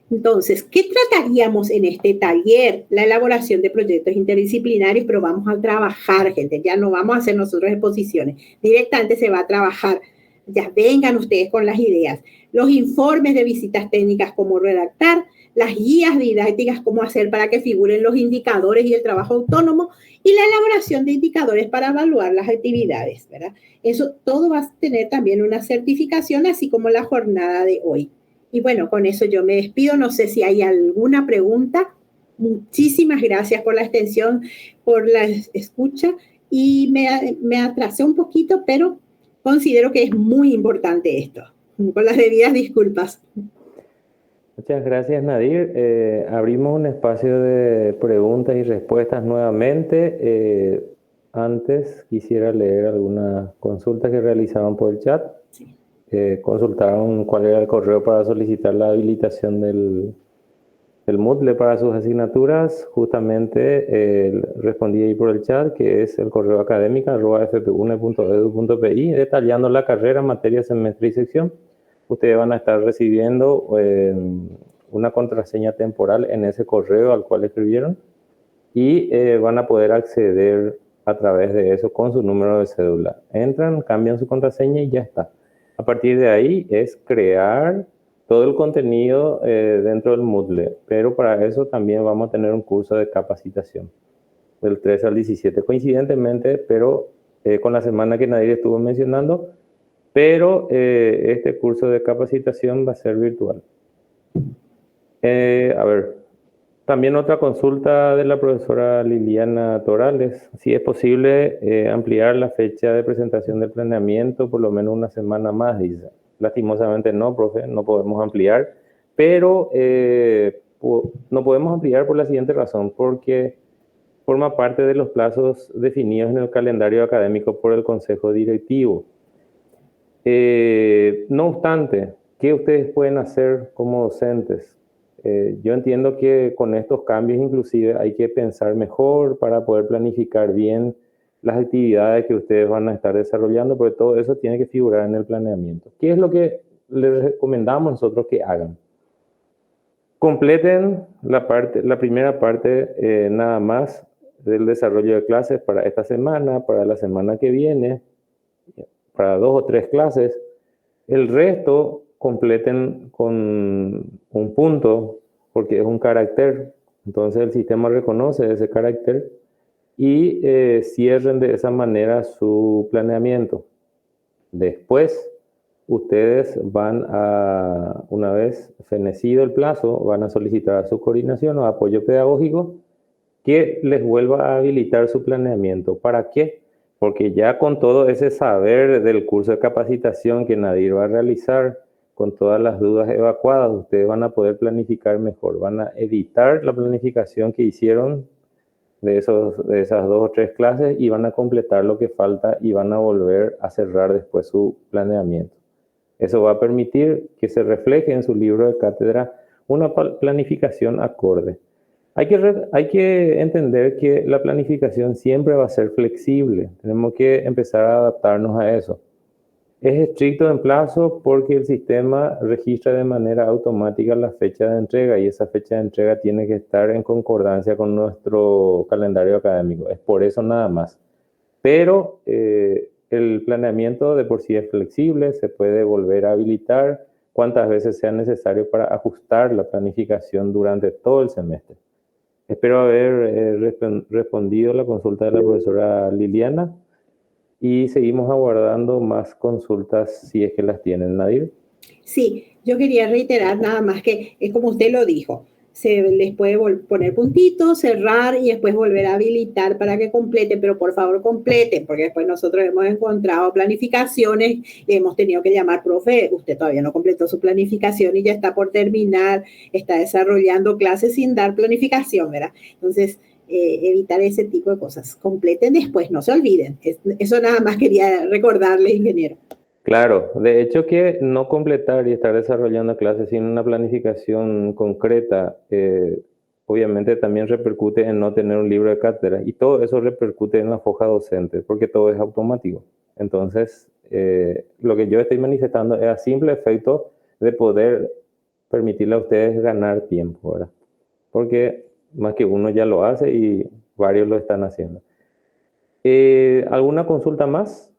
Entonces, ¿qué trataríamos en este taller? La elaboración de proyectos interdisciplinarios, pero vamos a trabajar, gente, ya no vamos a hacer nosotros exposiciones, directamente se va a trabajar, ya vengan ustedes con las ideas. Los informes de visitas técnicas, cómo redactar, las guías didácticas, cómo hacer para que figuren los indicadores y el trabajo autónomo, y la elaboración de indicadores para evaluar las actividades, ¿verdad? Eso todo va a tener también una certificación, así como la jornada de hoy. Y bueno, con eso yo me despido. No sé si hay alguna pregunta. Muchísimas gracias por la atención, por la escucha. Y me atrasé un poquito, pero considero que es muy importante esto. Con las debidas disculpas. Muchas gracias, Nadir. Abrimos un espacio de preguntas y respuestas nuevamente. Antes quisiera leer algunas consultas que realizaban por el chat. Sí. Consultaron cuál era el correo para solicitar la habilitación del Moodle para sus asignaturas. Justamente respondí ahí por el chat, que es el correo académica@fpune.edu.pi, detallando la carrera, materia, semestre y sección. Ustedes van a estar recibiendo una contraseña temporal en ese correo al cual escribieron y van a poder acceder a través de eso con su número de cédula. Entran, cambian su contraseña y ya está. A partir de ahí es crear todo el contenido dentro del Moodle, pero para eso también vamos a tener un curso de capacitación del 13 al 17, coincidentemente, pero con la semana que Nadir estuvo mencionando, pero este curso de capacitación va a ser virtual. A ver, también otra consulta de la profesora Liliana Torales, si es posible ampliar la fecha de presentación del planeamiento por lo menos una semana más, dice. Lastimosamente no, profe, no podemos ampliar, pero no podemos ampliar por la siguiente razón, porque forma parte de los plazos definidos en el calendario académico por el Consejo Directivo. No obstante, ¿qué ustedes pueden hacer como docentes? Yo entiendo que con estos cambios inclusive hay que pensar mejor para poder planificar bien las actividades que ustedes van a estar desarrollando, porque todo eso tiene que figurar en el planeamiento. ¿Qué es lo que les recomendamos nosotros que hagan? Completen la primera parte nada más del desarrollo de clases para esta semana, para la semana que viene, para 2 o 3 clases. El resto completen con un punto, porque es un carácter, entonces el sistema reconoce ese carácter y cierren de esa manera su planeamiento. Después, ustedes van a, una vez fenecido el plazo, van a solicitar a su coordinación o apoyo pedagógico que les vuelva a habilitar su planeamiento. ¿Para qué? porque ya con todo ese saber del curso de capacitación que Nadir va a realizar, con todas las dudas evacuadas, ustedes van a poder planificar mejor, van a editar la planificación que hicieron de esas 2 o 3 clases y van a completar lo que falta y van a volver a cerrar después su planeamiento. Eso va a permitir que se refleje en su libro de cátedra una planificación acorde. Hay que entender que la planificación siempre va a ser flexible. Tenemos que empezar a adaptarnos a eso. Es estricto en plazo porque el sistema registra de manera automática la fecha de entrega y esa fecha de entrega tiene que estar en concordancia con nuestro calendario académico. Es por eso nada más. Pero el planeamiento de por sí es flexible, se puede volver a habilitar cuantas veces sea necesario para ajustar la planificación durante todo el semestre. Espero haber respondido la consulta de la profesora Liliana y seguimos aguardando más consultas si es que las tienen, Nadir. Sí, yo quería reiterar nada más que es como usted lo dijo, se les puede poner puntitos, cerrar y después volver a habilitar para que completen, pero por favor completen, porque después nosotros hemos encontrado planificaciones y hemos tenido que llamar, profe, usted todavía no completó su planificación y ya está por terminar, está desarrollando clases sin dar planificación, ¿verdad? Entonces, evitar ese tipo de cosas. Completen después, no se olviden. Eso nada más quería recordarle, ingeniero. Claro, de hecho que no completar y estar desarrollando clases sin una planificación concreta, obviamente también repercute en no tener un libro de cátedra y todo eso repercute en la hoja docente porque todo es automático. Entonces, lo que yo estoy manifestando es a simple efecto de poder permitirle a ustedes ganar tiempo, ¿verdad? Porque más que uno ya lo hace y varios lo están haciendo. ¿Alguna consulta más?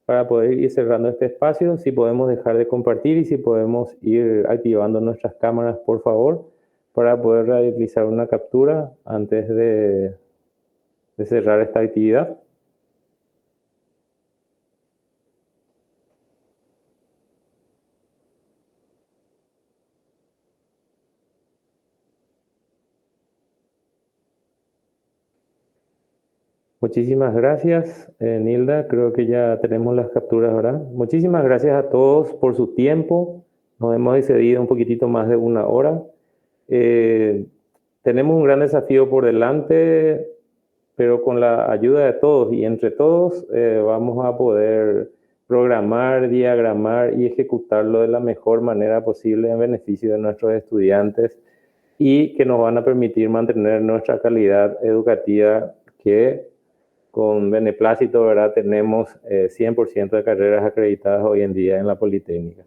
Para poder ir cerrando este espacio, si podemos dejar de compartir y si podemos ir activando nuestras cámaras, por favor, para poder realizar una captura antes de cerrar esta actividad. Muchísimas gracias, Nilda. Creo que ya tenemos las capturas, ¿verdad? Muchísimas gracias a todos por su tiempo. Nos hemos excedido un poquitito más de 1 hora. Tenemos un gran desafío por delante, pero con la ayuda de todos y entre todos vamos a poder programar, diagramar y ejecutarlo de la mejor manera posible en beneficio de nuestros estudiantes y que nos van a permitir mantener nuestra calidad educativa que con beneplácito, ¿verdad? Tenemos 100% de carreras acreditadas hoy en día en la Politécnica.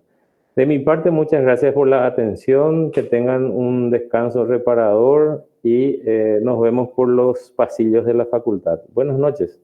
De mi parte, muchas gracias por la atención, que tengan un descanso reparador y nos vemos por los pasillos de la facultad. Buenas noches.